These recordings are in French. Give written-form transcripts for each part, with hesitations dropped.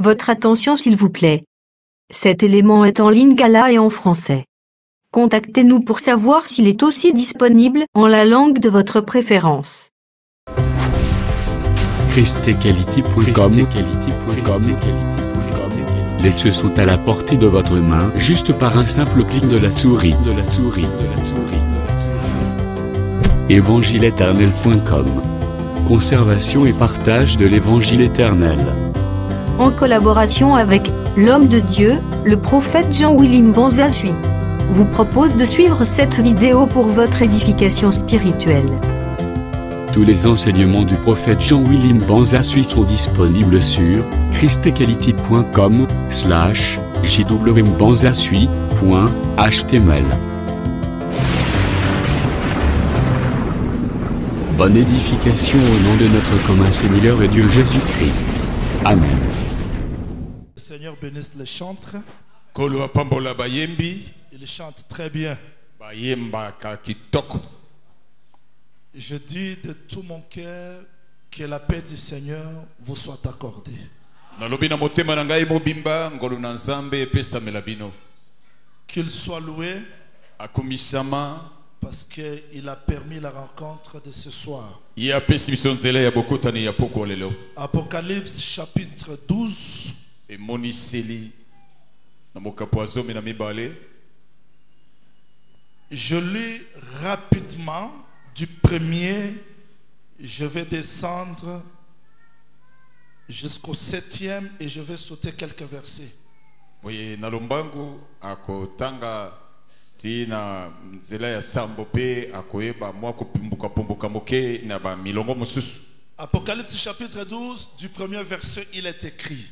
Votre attention s'il vous plaît. Cet élément est en lingala et en français. Contactez-nous pour savoir s'il est aussi disponible en la langue de votre préférence. christequality.com. Les cieux sont à la portée de votre main, juste par un simple clic de la souris. Évangile-éternel.com. Conservation et partage de l'évangile éternel. En collaboration avec l'homme de Dieu, le prophète Jean-William Banzasui, vous propose de suivre cette vidéo pour votre édification spirituelle. Tous les enseignements du prophète Jean-William Banzasui sont disponibles sur christequality.com/jwbanzasui.html. Bonne édification au nom de notre commun Seigneur et Dieu Jésus-Christ. Amen. Le Seigneur bénisse les chantres. Bayembi, Ils chantent très bien. Bayemba Kakitoko. Je dis de tout mon cœur que la paix du Seigneur vous soit accordée. Nalobina motema na ngai mobimba ngolu na Nzambe pesa melabino. Qu'il soit loué Akumisama parce qu'il a permis la rencontre de ce soir. ya pesi bisonzele ya bokotani ya poko lelo. Apocalypse chapitre 12. E moniseli na mokapoazo na mibale. Je lis rapidement du premier. Je vais descendre jusqu'au 7e et je vais sauter quelques versets. Oye nalombangu akotanga tina nzela ya sambo pe akoyeba mwa kupumbuka moke na ba milongo mosusu. Apocalypse chapitre 12, du premier verset, il est écrit: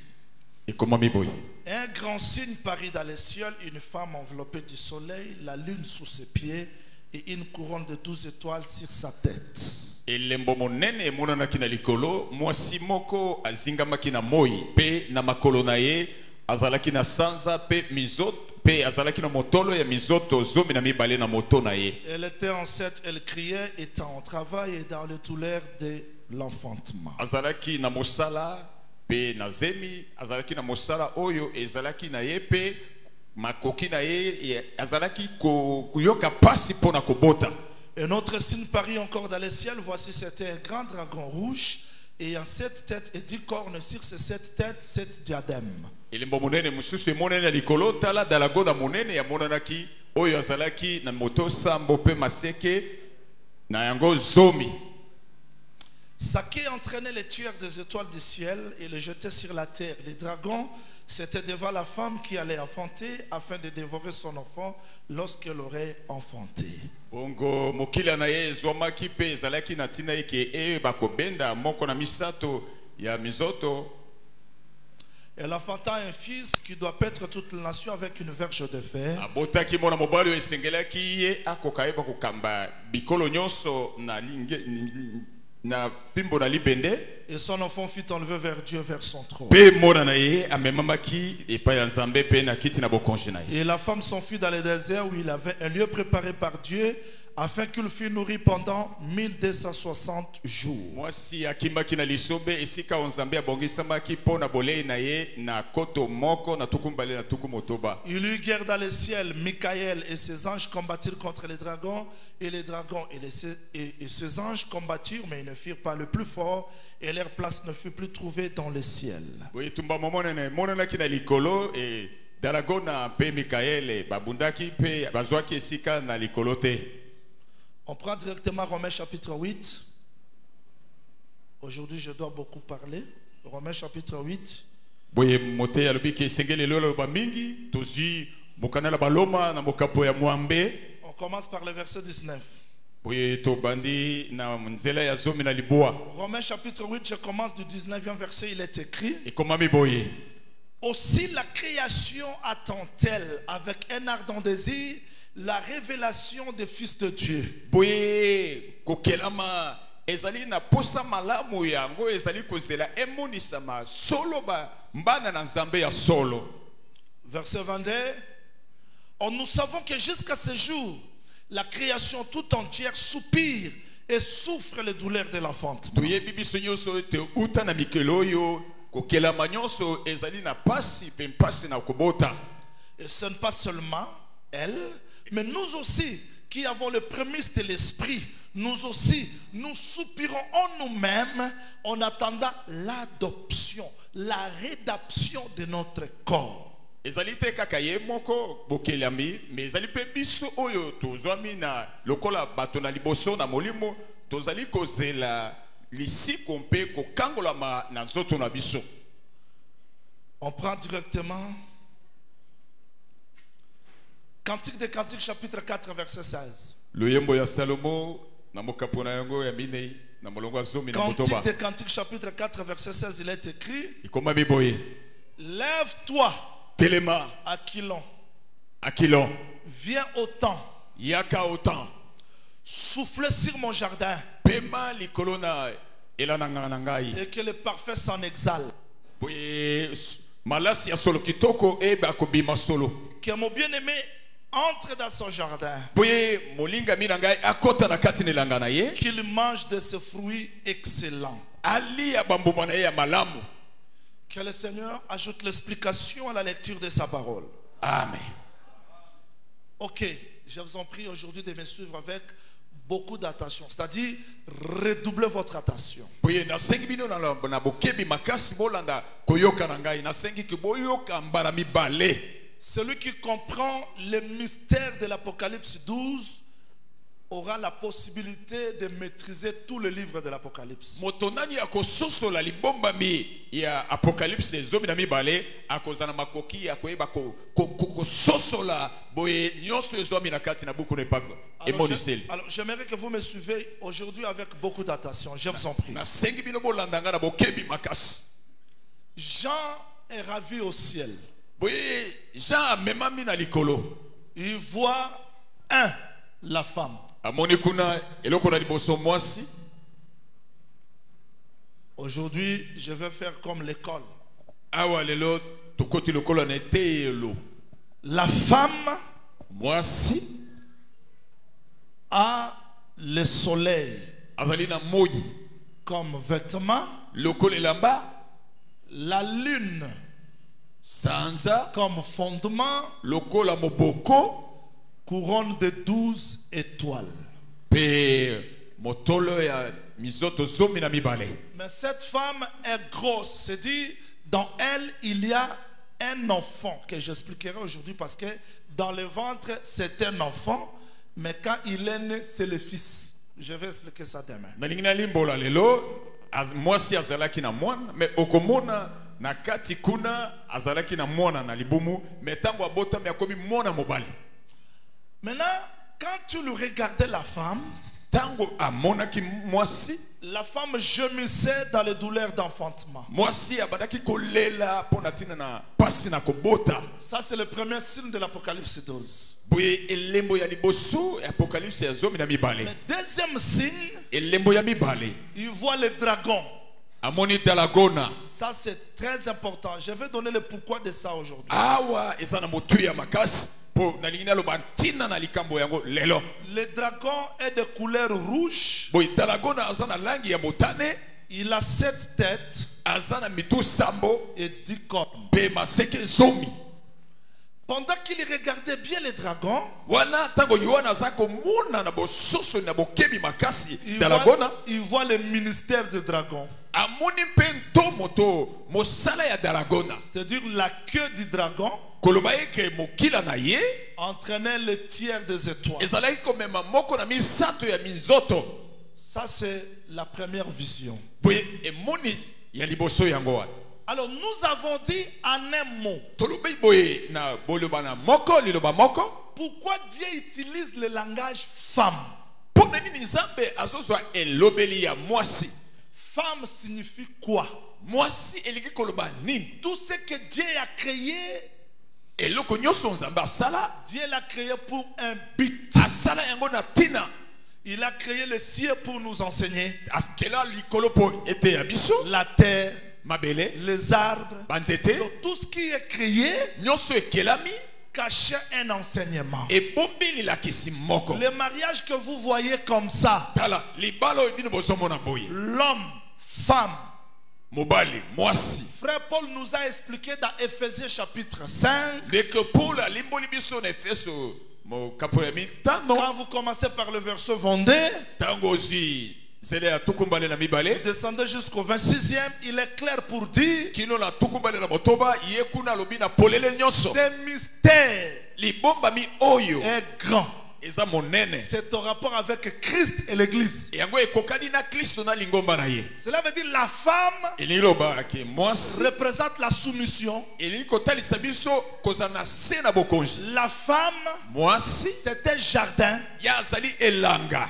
Et comment miboy? Un grand signe parut dans les cieux, une femme enveloppée du soleil, la lune sous ses pieds et une couronne de 12 étoiles sur sa tête. Elembo monene emonanaki na likolo, mwasi moko azingamaki na moi pe na makolo na ye azalaki na sanza pe mizoto pe azalaki na motolo ya mizoto zomi na mibale na moto na ye. Elle était enceinte, elle criait, étant en travail et dans le douleur de l'enfantement. Azalaki na mosala pe na zemi, azalaki na mosala oyo ezalaki na ye pe makoki na ye azalaki kuyoka pasi pona kobota. Un autre signe parut encore dans le ciel. Voici, c'était un grand dragon rouge, ayant 7 têtes et 10 cornes. Sur ces 7 têtes, 7 diadèmes. Elembo monene mususu emonene ya likolo tala dalago na monene ya monanaki oyo azalaki na moto sambo pe maseke na yango zomi. Saké entraînait les tueurs des étoiles du ciel et les jetait sur la terre. Les dragons, c'était devant la femme qui allait enfanter afin de dévorer son enfant lorsqu'elle aurait enfanté. Bongo mokila na ye zwamaki pe ezalaki na tina eke bakobenda moko na misato ya mizoto. Elle enfanta un fils qui doit paître toute la nation avec une verge de fer. Abotaki mona mobali esengelaki ye akokayeba kokamba bikolo nyonso na pimbo na libende. Et son enfant fut enlevé vers Dieu, vers son trône. Pe mona na ye amemamaki epai ya Nzambe pe na kiti na bokonje na ye. Et la femme s'enfuit dans le désert où il avait un lieu préparé par Dieu afin qu'il fût nourri pendant 1260 jours. Mwasi akimaki na lisobe esika Nzambe abongisamaki pona bolei na ye na koto moko na tukumbale na tukumotoba. Il eut guerre dans le ciel. Michael et ses anges combattirent contre les dragons, et les dragons et ses anges combattirent, mais ils ne firent pas le plus fort, et leur place ne fut plus trouvée dans le ciel. Boye tumba momonene monanaki na likolo e dalagona pe Mikaele babundaki pe bazwaki esika na likolo te. On prend directement Romains chapitre 8. Aujourd'hui, je dois beaucoup parler. Romains chapitre 8. Boye mote ya lobi ke sengele lolo ba mingi tozi mokana la baloma na mokapo ya mwambe. On commence par le verset 19. Boye to bandi na nzela ya zomi na liboa. Romains chapitre 8, je commence du 19e verset, il est écrit: Et comment mi boye? Aussi la création attend-elle avec un ardent désir la révélation des fils de Dieu. Boye kokelama ezali na posa malamu yango ezali kozela emonisama solo ba mbana na Nzambe ya solo. Verset 22. Nous savons que jusqu'à ce jour, la création tout entière soupire et souffre les douleurs de l'enfantement. Toyebi biso nyonso te uta na mikelo yo kokelama nyonso ezali na pasi pe mpasi na kobota. Et ce n'est pas seulement elle, mais nous aussi qui avons le prémisse de l'esprit, nous aussi, nous soupirons en nous-mêmes en attendant l'adoption, la rédemption de notre corps. Ezali te kaka ye moko bokelami, mais ezali pe biso oyo tozwami na lokola bato na liboso na molimo, tozali kozela lisi kompe kokangolama na nzoto na biso. On prend directement Cantique des Cantiques chapitre 4 verset 16. Loyembo ya Salomo na mokapona yango ya minei na molongo azomi na motoba. Cantique des Cantiques chapitre 4 verset 16, il est écrit: Ikoma biboye. Lève-toi, Telema, Aquilon. Aquilon. Viens au temps. Yaka au temps. Souffle sur mon jardin. Pema likolona elananga nangai. Et que le parfait s'en exhale. Boye malasi ya solo kitoko eba kobima solo. Que mon bien-aimé entre dans son jardin. Boye molinga minangai akota na kati nelanga na ye. Qu'il mange de ce fruit excellent. Ali ya bambuma na ye ya malamu. Que le Seigneur ajoute l'explication à la lecture de sa parole. Amen. Ok, je vous en prie aujourd'hui de me suivre avec beaucoup d'attention. C'est-à-dire, redoublez votre attention. Boye na sengi bino na bokebi makasi bolanda koyoka na ngai na sengi ki boyoka mbala mibale. Celui qui comprend le mystère de l'Apocalypse 12 aura la possibilité de maîtriser tout le livre de l'Apocalypse. Motonani akososo la libomba mi ya Apocalypse zomi na mibale akozana makoki akoyeba ko soso la boye nyonso zomi na kati na buku ne pako e moniseli. Alors j'aimerais que vous me suivez aujourd'hui avec beaucoup d'attention. Je vous en prie. Na sengi bino bolanda nga na bokebi makasi. Jean est ravi au ciel. Boye Jean memami na likolo. Il voit la femme. Amoni kuna eloko na liboso mwasi. Aujourd'hui, je vais faire comme l'école. Awa lelo tokoti lokolo na etelo. La femme Mwasi a le soleil azali na moi comme vêtement, lokolo elamba, la lune sanza comme fondement, lokola moboko, couronne de 12 étoiles. pe motolo ya mizoto zomi na mibale. Mais cette femme est grosse, c'est-à-dire dans elle il y a un enfant que j'expliquerai aujourd'hui parce que dans le ventre c'est un enfant, mais quand il est né c'est le fils. Je vais expliquer ça demain. Nalingi na limbola lelo mwasi azalaki na mwana, mais okomona na kati kuna azalaki na mwana na libumu, mais tango abota me akomi mwana mobali. Maintenant, quand tu le regardais la femme, Tango amonaki mwasi, la femme gémissait dans les douleurs d'enfantement. mwasi abadaki kolela pona tina na pasi na kobota. Ça c'est le premier signe de l'Apocalypse 12. Boye elembo ya liboso Apocalypse ya zomi na mibale. Le deuxième signe, Elembo ya mibale il voit le dragon. amoni dalagona. Ça c'est très important. Je vais donner le pourquoi de ça aujourd'hui. Awa eza na motu ya makasi po nalingi naloba ntina na likambo yango lelo. Le dragon est de couleur rouge. Boye dalagona aza na langi ya motane, Il a 7 têtes aza na mitu sambo et 10 cornes. pe maseke zomi. Pendant qu'il regardait bien le dragon, Wana tango Yohana aza komona na bososo na bokebi makasi il dalagona, voit le ministère du dragon. amoni mpe ntomoto mosala ya dalagona. C'est-à-dire la queue du dragon Koloba eke mokila na ye entraînait le tiers des étoiles. ezalaki komema moko na misato ya minzoto. Ça c'est la première vision. Boye emoni ya liboso yango wana. Alors nous avons dit en un mot. Tolobi boye na boloba na moko liloba moko. Pourquoi Dieu utilise le langage femme? Pona nini Nzambe azozwa elobeli ya mwasi? Femme signifie quoi? Mwasi elingi koloba nini? Tout ce que Dieu a créé, Eloko nyonso Nzambe asala, Dieu l'a créé pour un but. asala yango na tina. Il a créé le ciel pour nous enseigner, Askela likolo po ete ya biso, la terre, mabele, les arbres. banzete, Donc, tout ce qui est créé nyonso ekelami, cachait un enseignement. ebombeli lakisi moko. Le mariage que vous voyez comme ça, Tala, libalo ebino bosomona boye. l'homme, femme, mobali mwasi. Frère Paul nous a expliqué dans Éphésiens chapitre 5. Dès que Paul a limboli biso na Efeso mo kapoyami Quand tano vous commencez par le verset 22, tangozi zele ya tukumbale na mibale descendez jusqu'au 26e, il est clair pour dire kino na tukumbale na motoba yekuna lobi na polele nyonso ce mystère libomba mi oyo est grand. eza monene. C'est en rapport avec Christ et l'église. Yango ekokani na Kristo na lingomba na ye. Cela veut dire la femme Eliloba ke mwasi représente la soumission. eliko talisa biso kozana se na bokonzi. La femme, Mwasi c'est un jardin ya zali elanga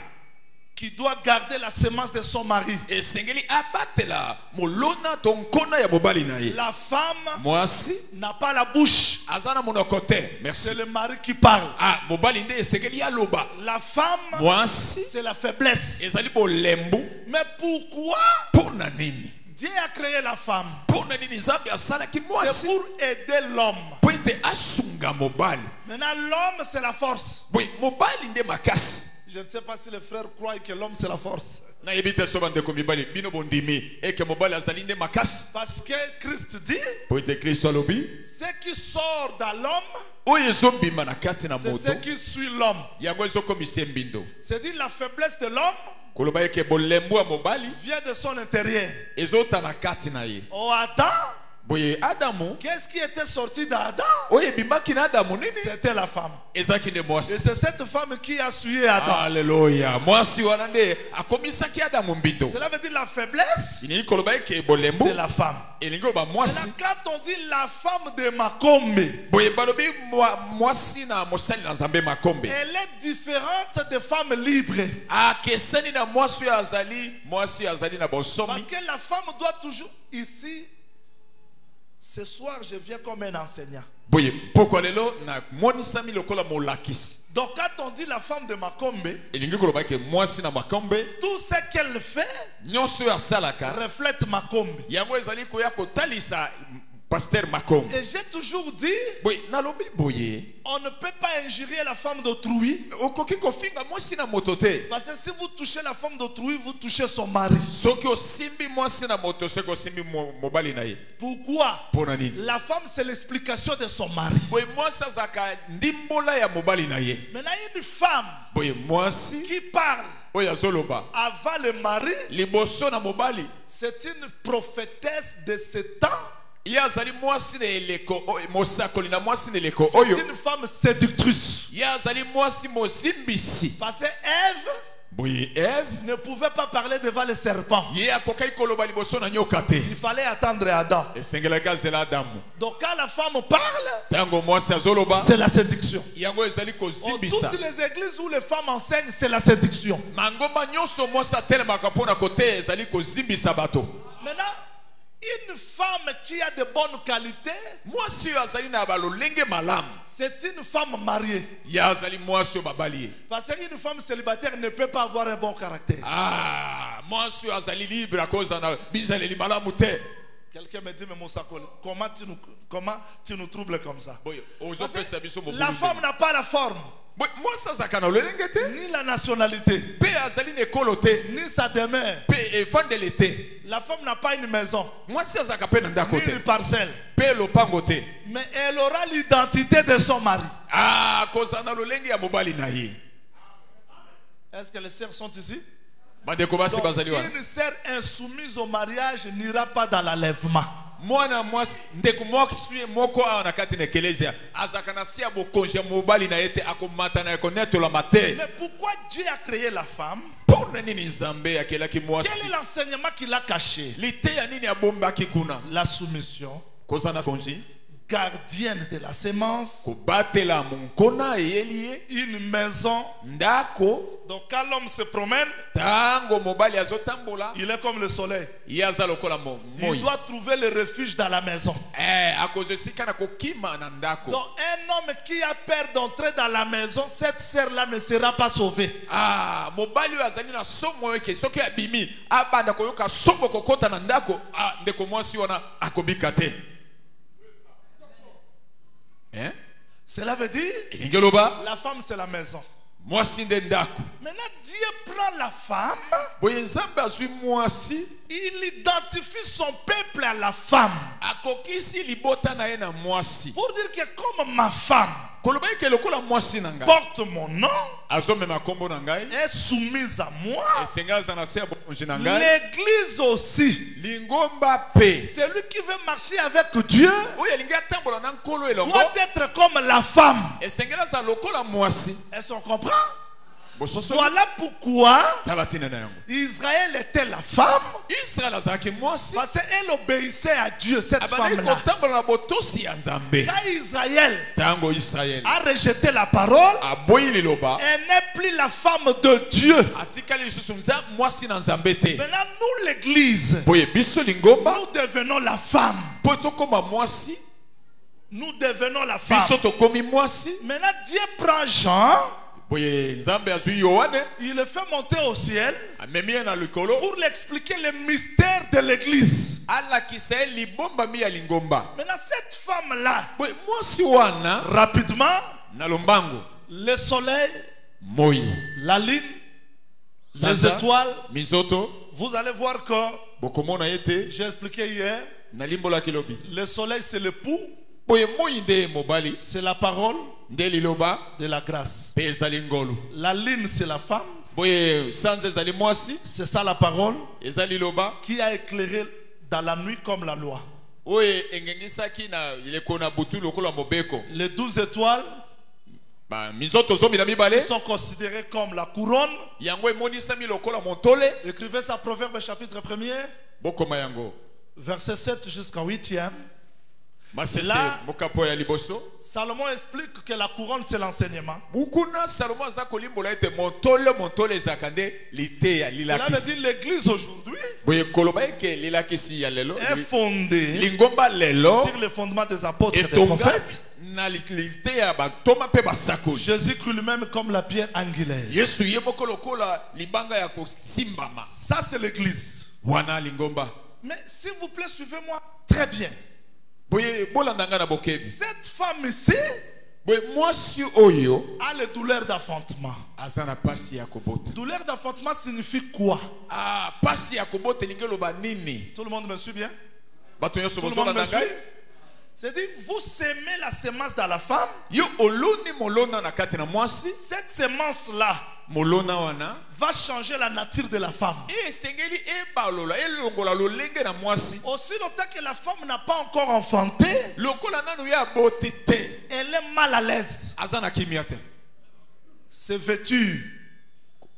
qui doit garder la semence de son mari. esengeli abatela molona tonkona ya mobali na ye. La femme Mwasi n'a pas la bouche. azana monoko te. Merci. C'est le mari qui parle. Ah, mobali nde esengeli aloba. La femme, Mwasi c'est la faiblesse. ezali bolembu. Mais pourquoi Pona nini? Dieu a créé la femme? Pona nini Nzambe asalaki C'est mwasi? pour aider l'homme. Po ete asunga mobali. Maintenant, l'homme, c'est la force. Boye mobali nde makasi. Je ne sais pas si les frères croient que l'homme, c'est la force. Na yebite so bandeko mibali bino bondimi eke mobali azali nde makasi. Parce que Christ dit, Po ete Kristo alobi ce qui sort dans l'homme, oyo ezobima na kati na c'est moto ce qui suit l'homme. yango ezokomisa mbindo. C'est-à-dire la faiblesse de l'homme Koloba eke bolembu ya mobali vient de son intérieur. ezota na kati na ye. Oh Adam, Boye Adamu qu'est-ce qui était sorti d'Adam? oyo ebimaki na Adamu nini? C'était la femme. Ezaki nde Et mwasi. c'est cette femme qui a souillé Adam. Alléluia. Mwasi wana nde akomisaki Adamu mbindo. Cela veut dire la faiblesse, Ini koloba eke bolembu c'est la femme. elingi oba Et mwasi. là, quand on dit la femme de Makombe, Boye balobi mwasi na mosali na Nzambe makombe. elle est différente des femmes libres. Akesani na mwasi oyo azali na bosomi. Parce que la femme doit toujours ici. Ce soir, je viens comme un enseignant. Boye poko lelo na monisami lokola molakisi. Donc, quand on dit la femme de Makombe, Elingi koloba ke mwasi na makombe tout ce qu'elle fait nyonso oyo asalaka reflète Makombe. yango ezali koya kotalisa pasteur makombe. Et j'ai toujours dit, Boye nalobi boye on ne peut pas injurier la femme d'autrui. okoki kofinga mwasi na moto te. Parce que si vous touchez la femme d'autrui, vous touchez son mari. Soki osimbi mwasi na moto soki osimbi mobali na ye. Pourquoi? Pona nini? La femme, c'est l'explication de son mari. Boye mwasi azaka ndimbola ya mobali na ye. Maintenant, une femme Boye mwasi qui parle oyo azoloba avant le mari, liboso na mobali c'est une prophétesse de ce temps. ye azali mwasi na eleko mosakoli na mwasi na eleko C'est oyo une femme séductrice. ye azali mwasi mosimbisi. Parce que Ève Boye Eve ne pouvait pas parler devant le serpent. ye akokaki koloba liboso na nyoka te. Il fallait attendre Adam. esengelaki azela Adamu. Donc quand la femme parle, Tango mwasi azoloba c'est la séduction. yango ezali En kozimbisa. toutes les églises où les femmes enseignent, c'est la séduction. mangomba nyonso mwasi atelemaka mpona kote ezali kozimbisa bato. Maintenant, une femme qui a de bonnes qualités, mwasi oyo azali na balolenge malamu c'est une femme mariée. ye azali mwasi oyo babali ye. Parce qu'une femme célibataire ne peut pas avoir un bon caractère. Mwasi oyo azali libre akoza na bizaleli malamu te. Quelqu'un me dit, mais Moussakol, comment tu nous troubles comme ça? Boye Parce ozopesa biso que mobulu la te. femme n'a pas la forme, Boye mwasi azalaka na lolenge te ni la nationalité, mpe azali na ekolo te ni sa demeure. mpe efandele te. La femme n'a pas une maison, mwasi azalaka mpe na ndako ni te une parcelle. mpe lopango te. Mais elle aura l'identité de son mari. Akozala na lolenge ya mobali na ye. Est-ce que les sœurs sont ici? bandeko basi Donc, bazali wana. une sœur insoumise au mariage n'ira pas dans l'enlèvement. mwana mwasi ndeko mwasi moko awa na kati na ekelezia azalaka na se ya bokonzi ya mobali na ye te akomata na ekonetolama te. Mais pourquoi Dieu a créé la femme? mpona nini nzambe akelaki Quel mwasi? est l'enseignement qu'il a caché? liteya nini abombaki kuna? La soumission, kozala na konzi gardienne de la sémence, kobatela monkona eyeli ye, une maison. ndako. Donc quand l'homme se promène, Tango mobali azotambola il est comme le soleil. ye aza lokola Il moi doit trouver le refuge dans la maison. akoza esika na kokima na ndako. Donc un homme qui a peur d'entrer dans la maison, cette sœur-là ne sera pas sauvée. mobali oyo azali na somo oyo ke soki abimi abanda koyoka somo kokota na ndako ndeko mwasi wana akobika te. Cela veut dire, elingi oloba la femme c'est la maison. mwasi nde ndako. Maintenant, Dieu prend la femme. Boye nzambe azwi mwasi. Il identifie son peuple à la femme. Akokisi libota na ye na mwasi. Pour dire que comme ma femme Koloba ke lokola mwasi na ngai. porte mon nom, Azomema kombo na ngai. est soumise à moi. Esengaza na se bonje na ngai. L'église aussi. Lingomba pe. Celui qui veut marcher avec Dieu Oyo linga tambola na nkolo elongo. doit être comme la femme. Esengaza lokola mwasi. Est-ce qu'on comprend? Bososo. Voilà pourquoi Tabatina na yango. Israël était la femme. Israël azaki mwasi. Parce qu'elle obéissait à Dieu, cette Abana femme-là. ko tambola na botosi ya Nzambe. Quand Israël Tango Israël. a rejeté la parole, Aboyi liloba. elle n'est plus la femme de Dieu. Atikali lisusu nza mwasi na Nzambe te. Maintenant, nous, l'église, Boye biso lingomba. nous devenons la femme. Po tokoma mwasi. Nous devenons la femme. Biso tokomi mwasi. Maintenant, Dieu prend Jean, Boye Nzambe azwi Yohane. il le fait monter au ciel Amemi ye na likolo. pour lui expliquer le mystère de l'église. Alakisa ye libomba mi ya lingomba. Maintenant, cette femme-là, Boye mwasi wana. rapidement, Na lombango. le soleil, Moi. la lune, les Sanza. étoiles, Mizoto. vous allez voir que, Bokomona yete. j'ai expliqué hier, Na limbola kilobi. le soleil c'est le pouls, Boye moi nde mobali. c'est la parole Nde liloba. de la grâce. Pe ezali ngolo. La lune c'est la femme, Boye sanza ezali mwasi. c'est ça la parole Ezali loba. qui a éclairé dans la nuit comme la loi. Oye engengisaki na ileko na butu lokola mobeko. Les 12 étoiles Ba mizoto zomi na mibale. sont considérées comme la couronne. Yango emonisami lokola montole. Écrivez ça, Proverbe chapitre 1er, Bokoma yango. verset 7 jusqu'à 8e. Masese Là- mokapo ya liboso. Salomon explique que la couronne c'est l'enseignement. Bukuna Salomo aza kolimbola ete montole ezakande liteya Cela veut lilakisi. dire l'église aujourd'hui Boye koloba eke lilakisi ya lelo. est fondée Lingomba lelo. sur le fondement des apôtres et des Etonga prophètes. na liteya batoma pe basakoli. Jésus-Christ lui-même comme la pierre angulaire. Yesu ye moko lokola libanga ya kosimbama. Ça c'est l'église. Wana lingomba. Mais s'il vous plaît, suivez-moi très bien. Boye bolanda nga na bokebi. Cette femme ici Boye mwasi oyo a les douleurs d'affrontement. aza na pasi ya kobota. Douleur d'affrontement signifie quoi? Ah, pasi ya kobota elingi eloba nini? Tout le monde me suit bien? Bato nyonso Tout le monde bozolanda me suit? ngai? C'est-à-dire, vous semez la semence dans la femme. Yo oloni molona na kati na mwasi. Cette semence-là Molona wana va changer la nature de la femme. esengeli ebalola elongola lolenge na mwasi. Aussi longtemps que la femme n'a pas encore enfanté, Lokola nanu ya boti te. elle est mal à l'aise. Aza na kimia te. C'est vêtu,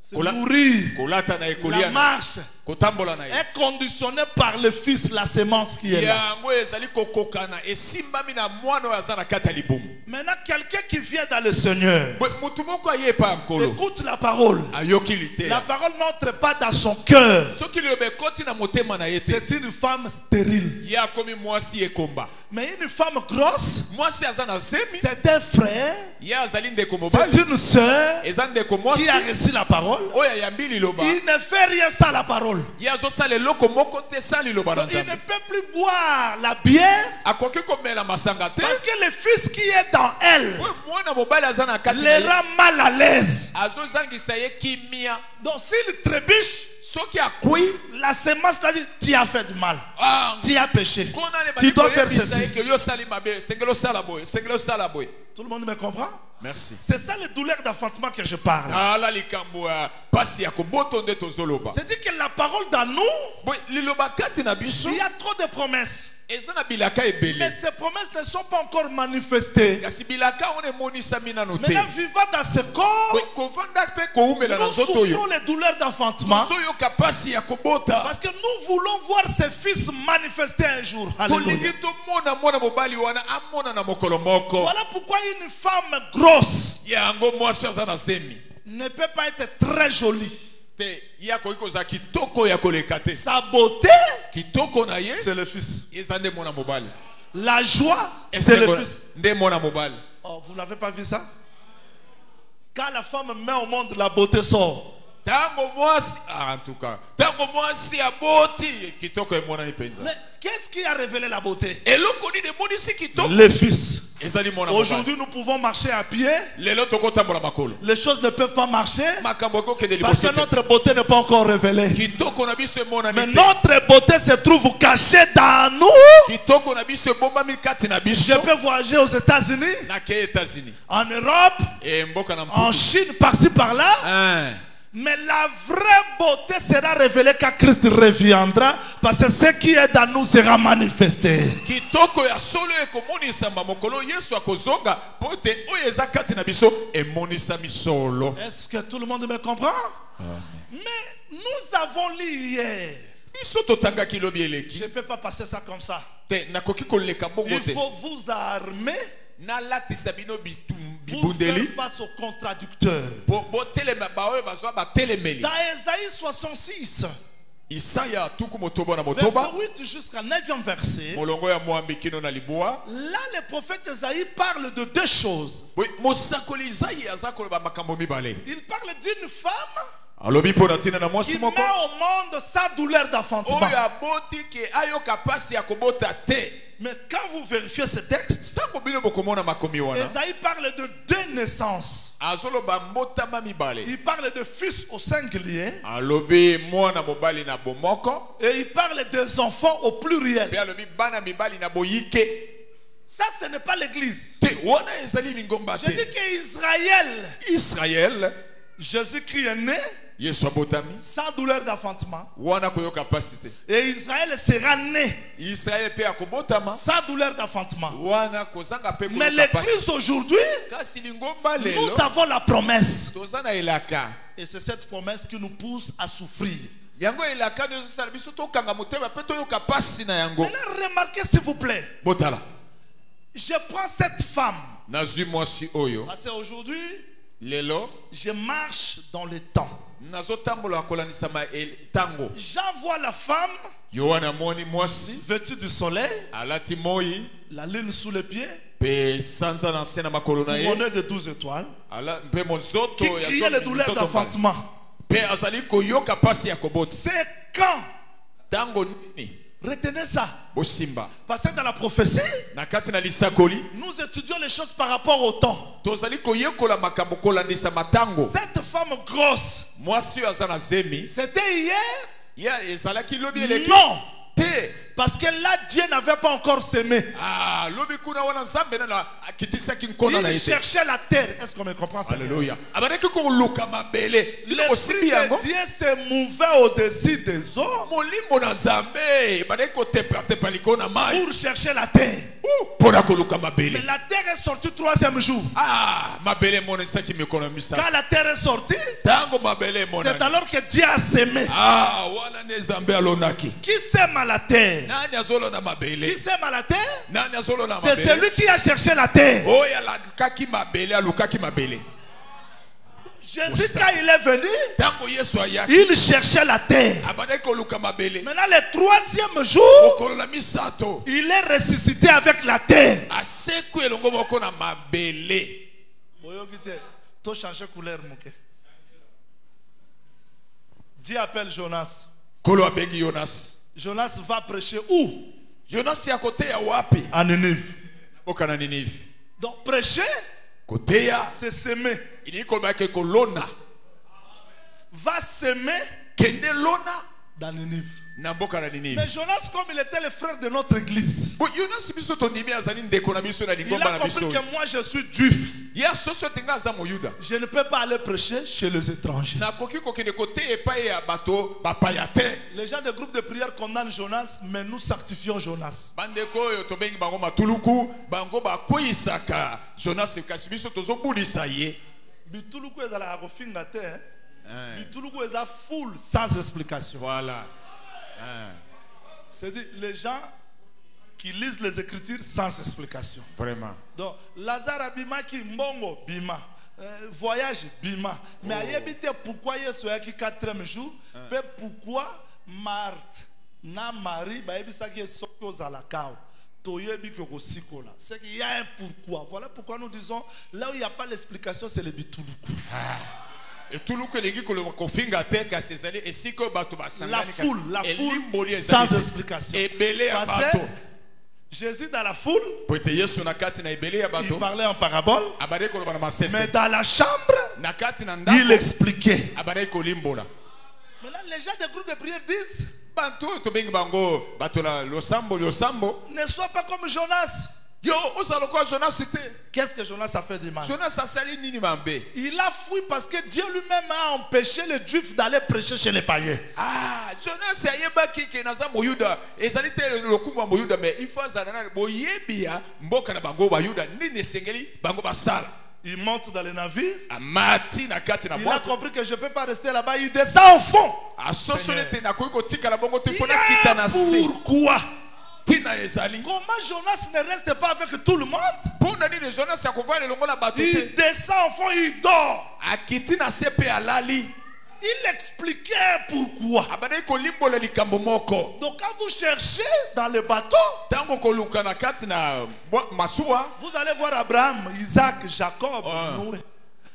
c'est Kola- nourri, Kolata na la ekolia na marche kotambola na ye. est conditionnée par le fils, la semence qui est là. Yango ezali kokokana esimbami na mwana oyo aza na kati ya libumu. Maintenant, quelqu'un qui vient dans le Seigneur, Boye mutu moko aye epai ya nkolo. écoute la parole. Ayoki liteya. La parole n'entre pas dans son cœur. Soki liloba ekoti na motema na ye te. C'est une femme stérile. Ye akomi mwasi ekomba. Mais une femme grosse, Mwasi aza na zemi. c'est un frère, Ye azali ndeko c'est mobali. une sœur Eza ndeko mwasi. qui a reçu la parole. Oyo ayambi liloba. Il ne fait rien sans la parole. Ye azosala eloko moko te sa liloba na Il ne Nzambe. peut plus boire la bière Akoki komela masanga te. parce que le fils qui est dans elle Oyo mwana mobali aza na kati na le ye. rend mal à l'aise. Azozangisa ye kimia. Donc s'il trébuche, Soki akui. la semence t'a dit tu as fait du mal, Ah, tu as péché, kona ne tu dois bali faire koyebisa ceci. ye ke yo sali mabe. Sengelo sala boye. Sengelo sala boye. Tout le monde me comprend? Merci. C'est ça le douleur d'enfantement que je parle. Ala likambo ya pasi ya koboto nde tozoloba. C'est-à-dire que la parole dans nous, Boye liloba kati na biso. il y a trop de promesses. Eza na bilaka Mais ebele. ces promesses ne sont pas encore manifestées. Kasi bilaka on emonisami nano te. Maintenant, vivant dans ce corps, Boye kovanda pe koumela na nous nzoto souffrons oyo. les douleurs d'enfantement Tozoyoka pasi ya kobota. parce que nous voulons voir ces fils manifester un jour. Alléluia. Tolingi tomona mwana mobali wana amona na mokolo moko. Voilà pourquoi une femme grosse Yango mwasi aza na zemi. ne peut pas être très jolie. Te ya koki kozala kitoko ya koleka te. Sa beauté, Kitoko na ye c'est le fils. eza nde mwana mobali. La joie, c'est le fils. Nde mwana mobali. Oh, vous n'avez pas vu ça? Quand la femme met au monde, la beauté sort. Tango mwasi en tout cas. Tango mwasi aboti kitoko emonani penza. Mais qu'est-ce qui a révélé la beauté? Eloko ni de monisi kitoko. Le fils. Aujourd'hui, nous pouvons marcher à pied. Les choses ne peuvent pas marcher parce que notre beauté n'est pas encore révélée. Mais notre beauté se trouve cachée dans nous. Je peux voyager aux États-Unis, en Europe, en Chine, par-ci par-là. Mais la vraie beauté sera révélée quand Christ reviendra, parce que ce qui est dans nous sera manifesté. Est-ce que tout le monde me comprend? Mais nous avons lu hier. Je ne peux pas passer ça comme ça. Il faut vous armer pour faire face aux contradicteurs. Dans Ésaïe 66, verset 8 jusqu'à 9e verset, là le prophète Ésaïe parle de deux choses. Il parle d'une femme qui met au monde sa douleur d'enfantement. Mais quand vous vérifiez ce texte, Ésaïe parle de deux naissances. Il parle de fils au singulier. Et il parle des enfants au pluriel. Ça, ce n'est pas l'église. Je dis qu'Israël, Jésus-Christ est né sans douleur d'enfantement. Et Israël sera né sans douleur d'enfantement. Mais l'église aujourd'hui, nous avons la promesse. Et c'est cette promesse qui nous pousse à souffrir. Maintenant, remarquez s'il vous plaît. Je prends cette femme. Parce qu'aujourd'hui, je marche dans le temps. J'envoie la femme vêtue du soleil, la lune sous les pieds, couronnée de 12 étoiles, qui criait les douleurs d'enfantement. C'est quand? Retenez ça. Parce que dans la prophétie, nous étudions les choses par rapport au temps. Cette femme grosse, c'était hier? Non. Parce que là, Dieu n'avait pas encore semé. Il cherchait la terre. Est-ce qu'on me comprend ça? Alléluia. L'esprit de Dieu se mouvait au-dessus des eaux pour chercher la terre. Mais la terre est sortie le troisième jour. Quand la terre est sortie, c'est alors que Dieu a semé. Qui sème à la terre? Qui sème à la terre? C'est celui qui a cherché la terre. Jésus, quand il est venu, il cherchait la terre. Maintenant, le troisième jour, il est ressuscité avec la terre. Dieu appelle Jonas. Jonas va prêcher où? À Ninive. Donc prêcher, c'est semer. Va semer dans Ninive. Mais Jonas, comme il était le frère de notre église, il a compris que moi je suis juif. Je ne peux pas aller prêcher chez les étrangers. Les gens des groupes de prière condamnent Jonas, mais nous sanctifions Jonas. Bituluku est dans la refinga terre. Bituluku est à full sans explication. Voilà. C'est-à-dire les gens qui lisent les Écritures sans explication. Vraiment. Donc Lazare abima qui mbongo bima. Voyage bima. Mais ayebite pourquoi Yesu a qui 4e jour, mais pourquoi Marthe na Marie ba yebisa qui soko aux alakao. C'est qu'il y a un pourquoi. Voilà pourquoi nous disons là où il n'y a pas l'explication, c'est le bituluku. Et tout le la foule sans explication. Parce que Jésus dans la foule, po ete yesu na kati na ebele ya il bato parlait en parabole, abandaki koloba na masese mais dans la chambre, na kati na il ndako expliquait. abandaki kolimbola. Maintenant, les gens des groupes de prière disent, Bantu oyo tobengi bango bato na losambo ne sois pas comme Jonas. yo ozala lokola Jonas te. Qu'est-ce que Jonas a fait du mal? Jonas asali nini mabe? Il a fui parce que Dieu lui-même a empêché les Juifs d'aller prêcher chez les païens. Ah, Jonas ayebaki ke naza moyuda ezali te lokumu ya moyuda mais il faut azala na boyebi ya mboka na bango bayuda nini esengeli bango basala. Il monte dans le navire. Amati na kati na Il a bwato compris que je ne peux pas rester là-bas. Il descend au fond. asosoli te nakoki kotikala bongo te Il mpona y a kita na se pourquoi? tina ezali Comment Jonas ne reste pas avec tout le monde? mpona nini Jonas akovanda elongo na bato Il te descend au fond, il dort. akiti na se mpe alali Il expliquait pourquoi. abandaki kolimbola likambo moko. Donc quand vous cherchez dans le bateau, Tango koluka na kati na masuwa vous allez voir Abraham, Isaac, Jacob, Ah. Noé.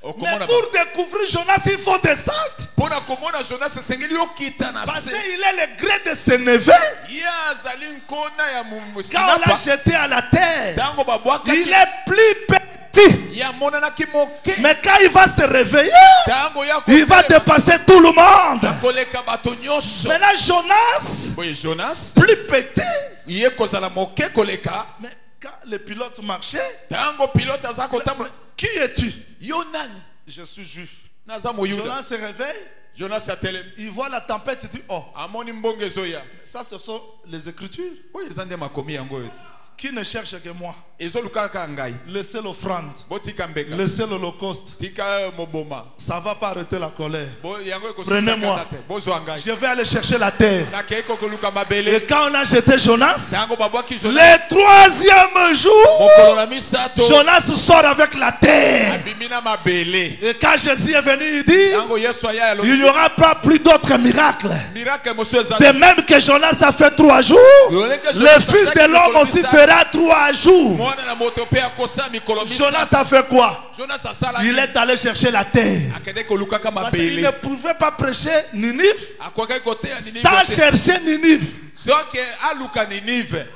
Mais okomona pour découvrir Jonas, il faut descendre. mpona komona Jonas esengeli okita na Parce se qu'il est le gré de ses neveux. ye azali nkona ya Quand on l'a mosinapa jeté à la terre, ntango babwakaki il est plus petit. ye amonanaki moke Mais quand il va se réveiller, ntango ya il va dépasser tout le monde. koleka bato nyonso. Maintenant, Jonas, Boye Jonas plus petit. ye kozala moke koleka Mais quand le pilote marchait, ntango pilote aza kotambola qui es-tu? yo nani Je suis juif. naza moyuda. Jonas se réveille, Jonas atelemi il voit la tempête, il dit, oh, amoni mbongo ezoya ça ce sont les Écritures. oyo eza nde makomi yango oyo Qui ne cherche que moi? ezoluka kaka ngai Laissez l'offrande. botika mbeka Laissez l'holocauste. tika moboma Ça ne va pas arrêter la colère. yango Prenez-moi. ekosukisaka te bozwa ngai Je vais aller chercher la terre. nakei kokoluka Et mabele quand on a jeté Jonas, ntango babwaki Jonas le troisième jour, mokolo na misato Jonas sort avec la terre. abimi na mabele Et quand Jésus est venu, il dit, ntango yesu aya il n'y alobi aura pas plus d'autres miracles. miracle mosusu De ezali même que Jonas a fait 3 jours, le Fils de l'homme aussi fera 3 jours. mwana na moto mpe akosa mikolo Jonas misato a fait quoi? Jonas asalaki Il est allé chercher la terre. akende kolukaka Parce qu'il ne mabele pouvait pas prêcher Ninive akwaki koteya sans Ninive chercher Ninive. soki aluka Ninive.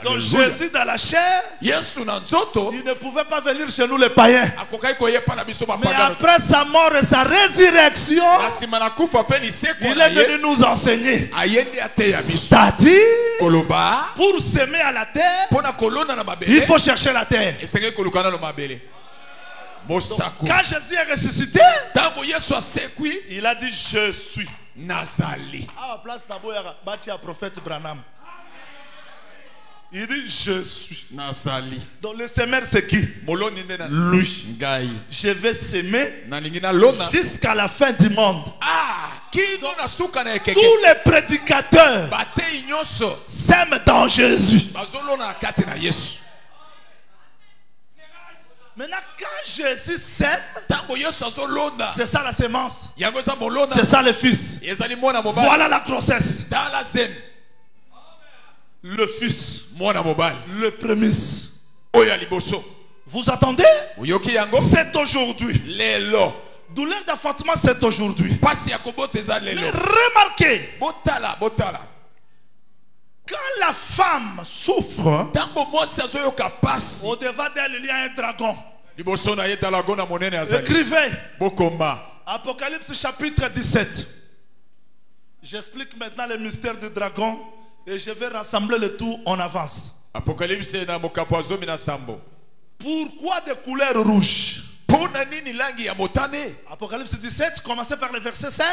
Donc Alléluia. Jésus dans la chair, yesu na nzoto il ne pouvait pas venir chez nous les païens. akokaki koyepa na biso Mais bapagano après sa mort et sa résurrection, na nsima na kufa mpe liseko il na est ye venu nous enseigner. ayendi ateya biso C'est-à-dire, koloba pour s'aimer à la terre, mpona kolona na il mabele faut chercher la terre. esengeli koluka nano mabele mosako Quand Jésus est ressuscité, ntango yesu asekwi il a dit, je suis. nazali À la place d'abord, il y a un prophète Branham. Il dit, je suis. nazali Donc le semeur, c'est qui? moloni nde na Lui. ngai Je vais s'aimer nalingi nalona jusqu'à la fin du monde. kino na suka na ekeke Tous les prédicateurs batei nyonso s'aiment dans Jésus. bazolona na kati na yesu. Maintenant, quand Jésus s'aime, ntango yesu azolona c'est ça la sémence. yango eza molona C'est ça le fils. ezali mwana mobali Voilà la grossesse. tala zemi Le fils. mwana mobali Le prémisse. oyo ya liboso Vous attendez? oyoki yango C'est aujourd'hui. lelo Douleur d'enfantement, c'est aujourd'hui. pasi ya kobota eza Mais lelo remarquez, botala quand la femme souffre, ntango mwasi azoyoka pasi au devant d'elle, il y a un dragon. liboso na ye talago na monene azali Écrivez. bokomba Apocalypse chapitre 17. J'explique maintenant le mystère du dragon et je vais rassembler le tout en avance. apokalipse na mokapo ya zomi na sambo Pourquoi des couleurs rouges? mpona nini langi ya motane Apocalypse 17, commencez par le verset 5.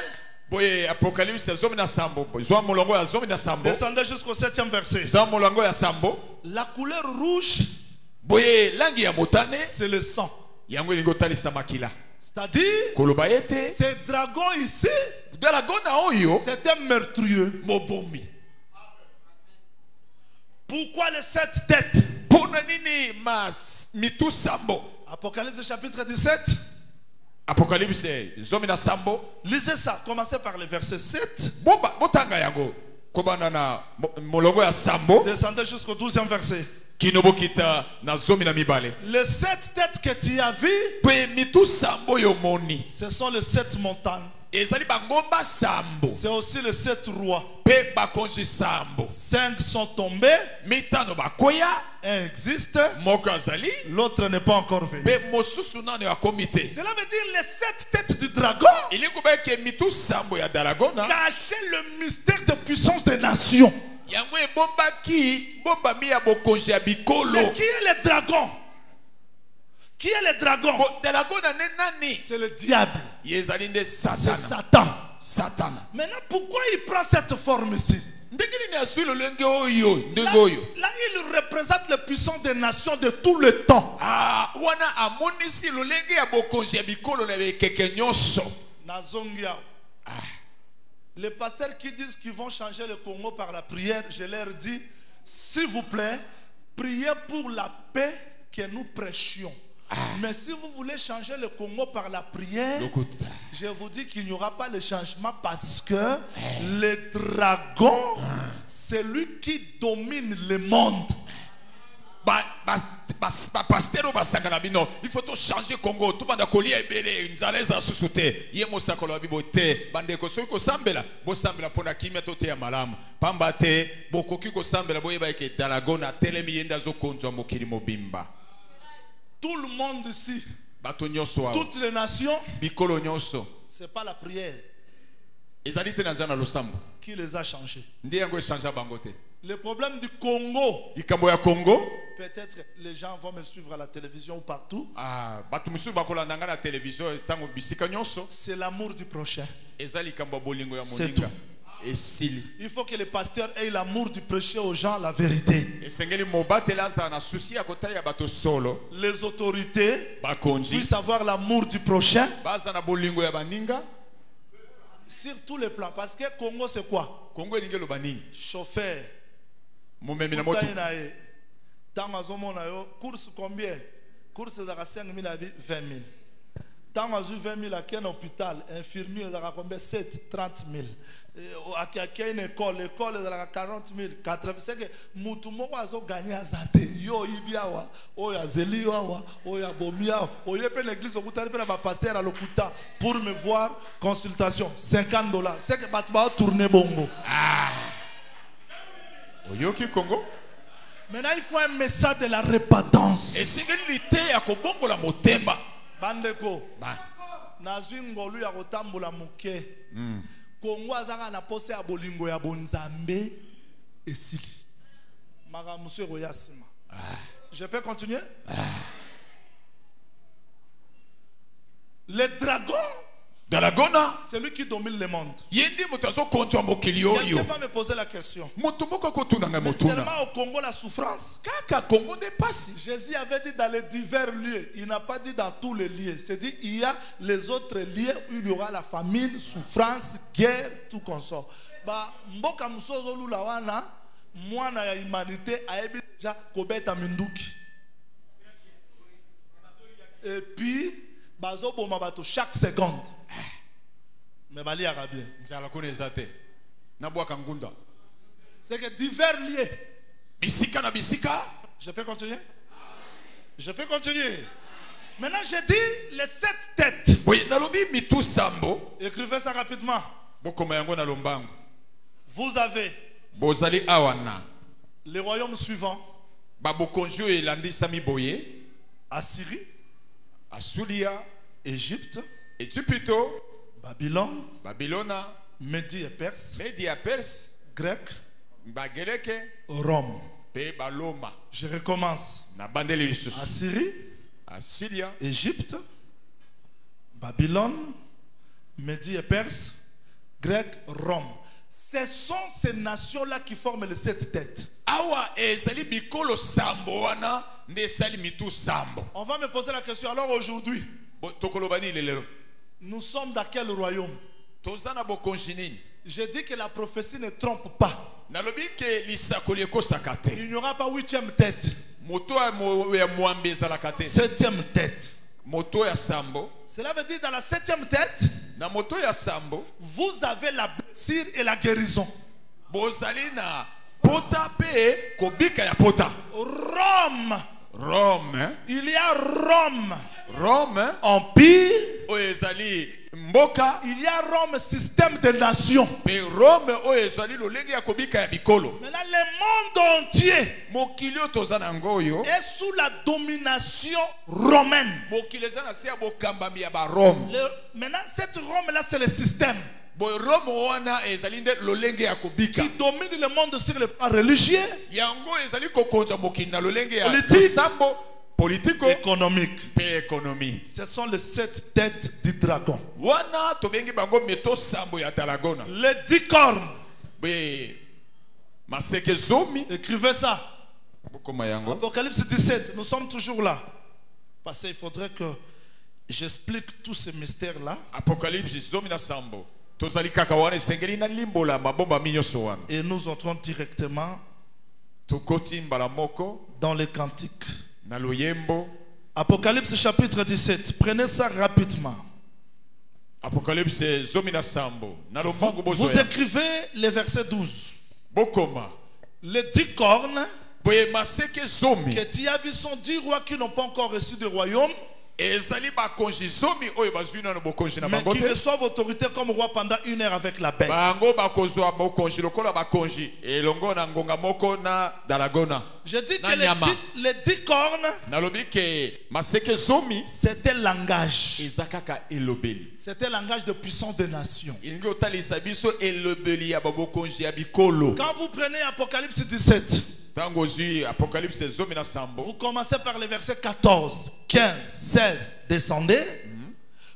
boye apokalipse ya zomi na sambo zwa molongo ya zomi na sambo Descendez jusqu'au 7e verset. zwa molongo ya sambo La couleur rouge, boye langi ya motane c'est le sang. yango elingi otalisa makila C'est-à-dire, koloba ete ce dragon ici, drago na oyo c'est un meurtrieux. mobomi. Pourquoi les 7 têtes? mpona nini mitu sambo Apocalypse chapitre 17. apokalipse zomi na sambo Lisez ça. Commencez par le verset 7. botanga yango kobanda na molongo ya sambo Descendez jusqu'au 12e verset. kino bokita na zomi na mibale Les 7 têtes que tu as vues, mpe mitu sambo yo moni ce sont les 7 montagnes. ezali bangomba sambo C'est aussi les 7 rois. pe bakonzi sambo 5 sont tombés, mitano bakoya un existe, moko azali l'autre n'est pas encore venu. pe mosusu nano akomi te. Cela veut dire les 7 têtes du dragon ilingoba ke mitu sambo ya dragona cachaient le mystère de puissance des nations. yango ebombaki bombami ya bokonzi ya bikolo. Mais qui est le dragon? Qui est le dragon? dragona ne nani? C'est le diable. ye ezali nde C'est satana. Satan. Satana. Maintenant, pourquoi il prend cette forme ici? ndenge nini azwi lolenge oyo Là, ndenge oyo? là, il représente la puissance des nations de tout le temps. Ah, wana amonisi lolenge ya bokonzi ya bikolo na bekeke nyonso. Nazongia. Les pasteurs qui disent qu'ils vont changer le Congo par la prière, je leur dis, s'il vous plaît, priez pour la paix que nous prêchions. Mais si vous voulez changer le Congo par la prière, Lokuta. je vous dis qu'il n'y aura pas de changement parce que le dragon, c'est lui qui domine le monde. Pasteur basangana bino il faut to changer Congo to banda kolia ebele nzaleza susute ye mosakolo wa bibo te bande ko soki ko sambela bo sambela pona kimia to te ya malamu pamba te bokoki ko sambela boyeba ke dragona telemi yenda zo konjwa mokili mobimba. Tout le monde ici, Bato nyonso wa toutes les nations, bikolo nyonso c'est pas la prière ezali te na nzana losambo qui les a changés. ndi yango echangea bango te. Le problème du Congo, likambo ya Congo peut-être les gens vont me suivre à la télévision ou partout, bato mosusu bakolanda nga na televizio ntango bisika nyonso c'est l'amour du prochain. eza likambo ya bolingo ya C'est moninga esili. Il faut que les pasteurs aient l'amour du prêcher aux gens la vérité. esengeli mobatela azala na susi ya kotalela bato solo. Les autorités Bakonzi puissent avoir l'amour du prochain baza na bolingo ya baninga sur tous les plans. Parce que Congo, c'est quoi? Kongo elingi eloba nini? Chauffeur. Momemi na moto Course combien? Course de 5 000 à 20 000. Tant que 20 000 à quel hôpital, infirmier de combien? 7, 30 000. À une école, l'école de 40 000, 80 000. C'est que Moutoumou a gagné à Zate. Yo, Ibiawa, Oya Zeliawa, Oya Bomia, Oya Pen l'église au Kouta, Pen pasteur à l'Okuta pour me voir, consultation, $50. C'est que Batba tourner bongo. Oyoki Congo Maintenant, il faut un message de la repentance. esengeli lite ya kobongola motema. Bandeko, Ba. nazwi ngolu ya kotambola muke. Kongo azanga na pose ya bolingo ya bonzambe esili. Makamusu ekoya sima. Je peux continuer? Le dragon, Dragona c'est lui qui domine le monde. yendi moto azokonjwa mokili oyo. Quelqu'un va me poser la question. Moto moko akotunanga Mais motuna seulement au Congo, la souffrance. kaka Congo nde pasi. Jésus avait dit dans les divers lieux. Il n'a pas dit dans tous les lieux. C'est dit il y a les autres lieux où il y aura la famine, souffrance, guerre, tout consort. Bah, mboka musozo lula wana, mwana ya humanité aebi déjà kobeta minduki. Et puis, bazo boma bato chaque seconde. Mais bali arabien. nzala kuna eza te nabwaka ngunda C'est que divers lieux. bisika na bisika. Je peux continuer? Je peux continuer. Maintenant, j'ai dit les 7 têtes. boye nalobi mitu sambo Écrivez ça rapidement. bokoma yango na lombango. Vous avez bozali awana les royaumes suivants: babokonzi oyo elandisami boye: Assyrie, asulia, Égypte, Ejipito, Babylone, babilona, Médie et Perse, media perse, Grec, bagereke Rome. pe baloma. Je recommence: Na bandeli lisusu: Assyrie, asilia, Égypte, Babylone, Médie et Perse, Grec, Rome. Ce sont ces nations-là qui forment les 7 têtes. awa ezali bikolo sambo wana nde esali mitu sambo. On va me poser la question. Alors aujourd'hui, Tokoloba nini lelo? nous sommes dans quel royaume? Toza na bokonzi nini? Je dis que la prophétie ne trompe pas. Nalobi ke lisakoli ekosaka te. Il n'y aura pas 8e tête, Moto ya mwambe ezalaka te. 7e tête. Moto ya sambo. Cela veut dire dans la 7e tête, Na moto ya sambo vous avez la blessure et la guérison. bozali na pota pe kobika ya pota. Rome, Rome, il y a Rome, Rome empire, oyo ezali mboka il y a Rome, système de nations. pe Rome oyo ezali lolenge ya kobika ya bikolo. Maintenant, le monde entier Mokili oyo toza na yango oyo est sous la domination romaine. mokili eza na se ya bokambami ya barome. Maintenant, cette Rome-là, c'est le système Boye Rome wana ezali nde lolenge ya kobika. qui domine le monde sur le plan religieux, Yango ezali kokonza mokili na lolenge ya Politique. sambo politiko économique. pe économie. Ce sont les 7 têtes du dragon. Wana tobengi bango meto sambo ya Dalagona. Les 10 cornes. Be maseke zomi Écrivez ça. bokoma yango. Apocalypse 17. Nous sommes toujours là. Parce qu'il faudrait que j'explique tous ces mystères-là. Apocalypse zomi na sambo. Tozali kaka wana esengeli na limbola mabomba minyoso wana. Et nous entrons directement Tokoti mbala moko dans les cantiques. na loyembo. Apocalypse chapitre 17. Prenez ça rapidement. Apocalypse zomi na sambo. Na lombango bozo Vous ya. écrivez le verset 12. Bokoma. Les 10 cornes Boye maseke zomi. que tu as vu sont 10 rois qui n'ont pas encore reçu de royaume, Ezali bakonzi zomi oyo bazwi nano bokonzi na mais bango qui te. reçoivent autorité comme roi pendant 1 heure avec la bête. Bango bakozwa bokonzi lokola bakonzi elongo na ngonga moko na Dalagona. Je dis que Nanyama. les 10 cornes, Nalobi ke maseke zomi c'était langage. eza kaka elobeli. C'était langage de puissance des nations. Ilingi otalisa biso elobeli ya babokonzi ya bikolo. Quand vous prenez Apocalypse 17, Tango zui Apocalypse zomi na sambo. vous commencez par les versets 14, 15, 16, descendez.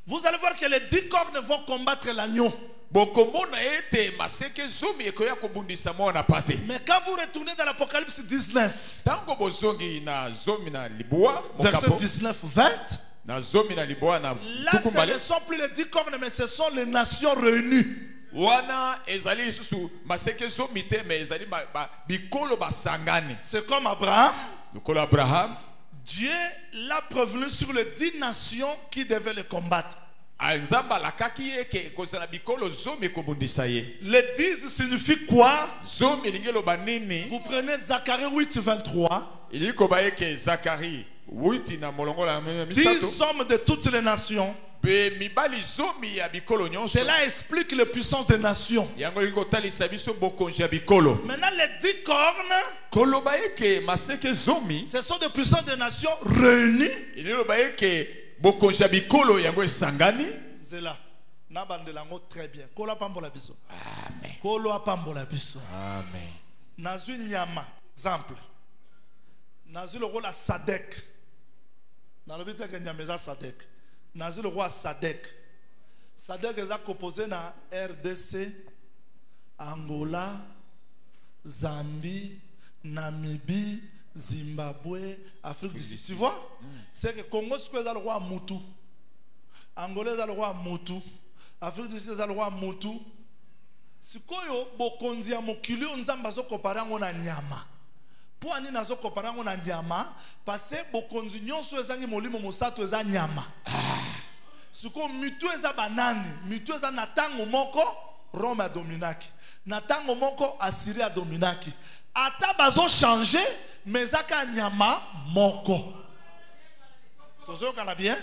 Vous allez voir que les 10 cornes vont combattre l'agneau. Bokomona ete maseke zomi ekoya kobundisa mwana pate. Mais quand vous retournez dans l'Apocalypse 19, Tango bozongi na zomi na libwa verset mokapo. 19, 20, Na zomi na libwa na là, ce tukumbale. ne sont plus les 10 cornes, mais ce sont les nations réunies. Wana ezali lisusu maseke zomi te me ezali bikolo basangani. C'est comme Abraham. Lokolo Abraham. Dieu l'a prévenu sur les 10 nations qui devaient le combattre. Nzamba alakaki ye ke kozala bikolo zomi ekobundisa ye. Les 10 signifie quoi? Zomi elingi eloba nini? Vous prenez Zacharie 8, 23. Elingi koba ye ke Zakari 8 na molongola ya 10 misato. hommes de toutes les nations. Be mibali zomi ya bikolo nyonso. Cela explique les puissances des nations. Yango elingi kotalisa biso bokonzi ya bikolo. Maintenant, les 10 cornes, Koloba ye ke maseke zomi ce sont des puissances des nations réunies. elingi loba ye ke bokonzi ya bikolo yango esangani. C'est là. Nabandelango très bien. Kolo apambola biso. Amen. Kolo apambola biso. Amen. Nazui nyama. Exemple. Nazui le roi la Sadek. Dans le but que nyama Sadek. Nazui le roi Sadek. Sadek est composé na RDC, Angola, Zambie, Namibie, Zimbabwe, Afrique du Sud. Tu vois? C'est que Congo c'est le roi Moutou. Angola est le roi Moutou. Afrique du Sud est le roi Moutou. Sikoyo bokonzi ya mokili nzamba zo kopara ngo na nyama. Po ani nazo kopara ngo na nyama parce bokonzi nyonso ezangi molimo mosato eza nyama. Siko mitu eza banani, mitu eza na tango moko Rome a dominaki. Na tango moko Assyrie a dominaki. Ata bazo changer mais aka nyama moko. Tozo kana bien?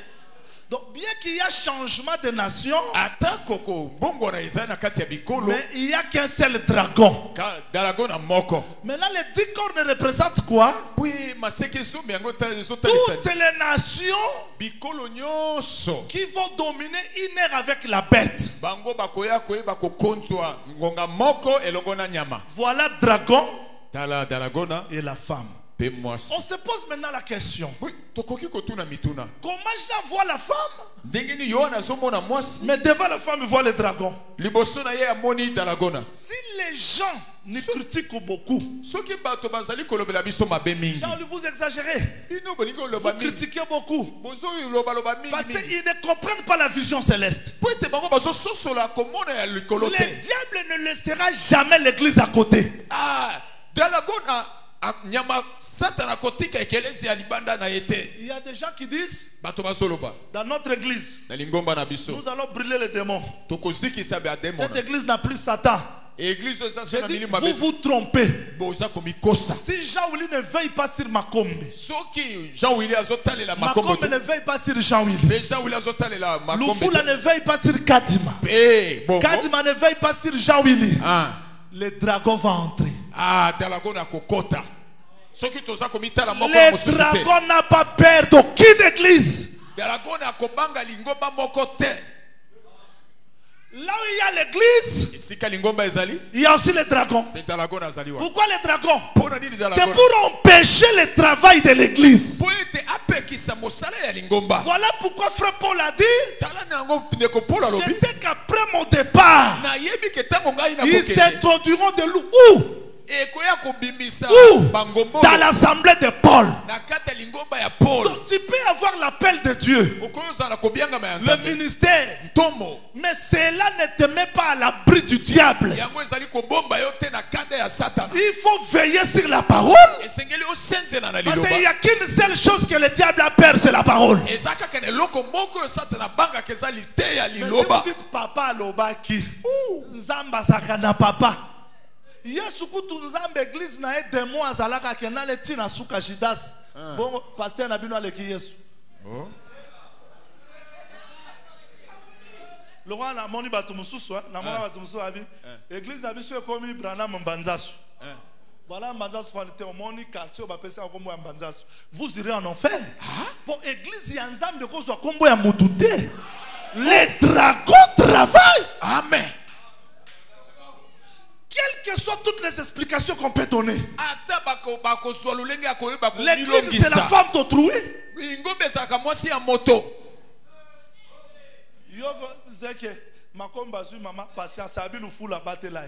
Donc bien qu'il y a changement de nation, Ata koko bongo na ezali na kati ya bikolo. mais il n'y a qu'un seul dragon. Dalagona moko. Maintenant les 10 cornes représentent quoi? Oui, maseke zomi yango ezotalisa Toutes les nations bikolo nyonso. qui vont dominer 1 heure avec la bête. Bango bakoya koyeba kokonzwa ngonga moko elongo na nyama. Voilà dragon Tala Dalagona et la femme. pe mwasi. On se pose maintenant la question. Oui, tokoki kotuna mituna. Comment Jean voit la femme? Ndenge ni Yohana azomona mwasi. Mais devant la femme, il voit le dragon. Liboso na ye amoni Dalagona. Si les gens nous critiquent beaucoup, Soki bato bazali kolobela biso mabe mingi. Jean, vous exagérez. Ino bolingo Vous loba mingi. critiquez beaucoup. Bozo loba loba mingi. Parce qu'ils ne comprennent pas la vision céleste. Po ete bango bazo sosola komona ya likolo Le te. diable ne laissera jamais l'église à côté. Ah, Dalagona nyama satana kotika ekelezi ya libanda na yete. Il y a des gens qui disent, Bato bazoloba. dans notre église, Na lingomba na biso. nous allons brûler les démons. Tokoziki sabe ademona. Cette église n'a plus Satan. Église J'ai dit, vous vous trompez. boza komikosa. Si Jean-Willy ne veille pas sur Makombe, Soki Jean-Willy azotalela Makombe makombo. ne veille pas sur Jean-Willy. Mais Jean-Willy azotalela makombo. Lufula ne veille pas sur Kadima. Bon. Kadima ne veille pas sur Jean-Willy. Ah. Le dragon va entrer. Ah, Dalago na kokota. Soki toza komita la moko Le mosusu te. dragon n'a pas peur d'aucune église. Dalago na kobanga lingomba moko te. Là où il y a l'église, Isika lingomba ezali. il y a aussi le dragon. Pe Dalago na zali wa. Pourquoi le dragon? Pona nini Dalago? C'est pour empêcher le travail de l'église. Po ete apekisa mosala ya lingomba. Voilà pourquoi frère Paul a dit, Tala nango ndeko Paul je alobi. sais qu'après mon départ, Na yebi ke tango ngai na ils kokende. s'introduiront de l'eau. Où? Ekoya kobimisa Où? bangombo. Dans l'assemblée de Paul. Na kata lingomba ya Paul. Donc tu peux avoir l'appel de Dieu, Okoyoza na kobianga ma le nzambe. ministère, Ntomo. mais cela ne te met pas à l'abri du diable. Yango ezali kobomba yo te na kanda ya Satan. Il faut veiller sur la parole. Esengeli osenjela na Parce qu'il liloba. n'y a qu'une seule chose que le diable a peur, c'est la parole. Ezaka kene loko moko yo Satan banga keza lite ya Mais si liloba. vous dites papa lobaki, nzamba sakana papa. Yesu kutu nzamba église na e démon azalaka kena le tina suka Judas. Bon pasteur na bino aleki Yesu. Oh. Le roi na moni batu mususu na mona batu mususu abi. Église na biso ekomi Branham Mbanzasu. Voilà Mbanzasu qualité au moni quartier ba pesa kombo ya Mbanzasu. Vous irez en enfer. Pour église ya nzambe ko zo kombo ya mutute. Les dragons travaillent. Amen. Quelles que soient toutes les explications qu'on peut donner. Ata bako so lolenge akoyeba ko L'église c'est la femme d'autrui. Ngombe saka mwasi ya moto. Yoko zeke makomba zu mama patience abi lufula batela.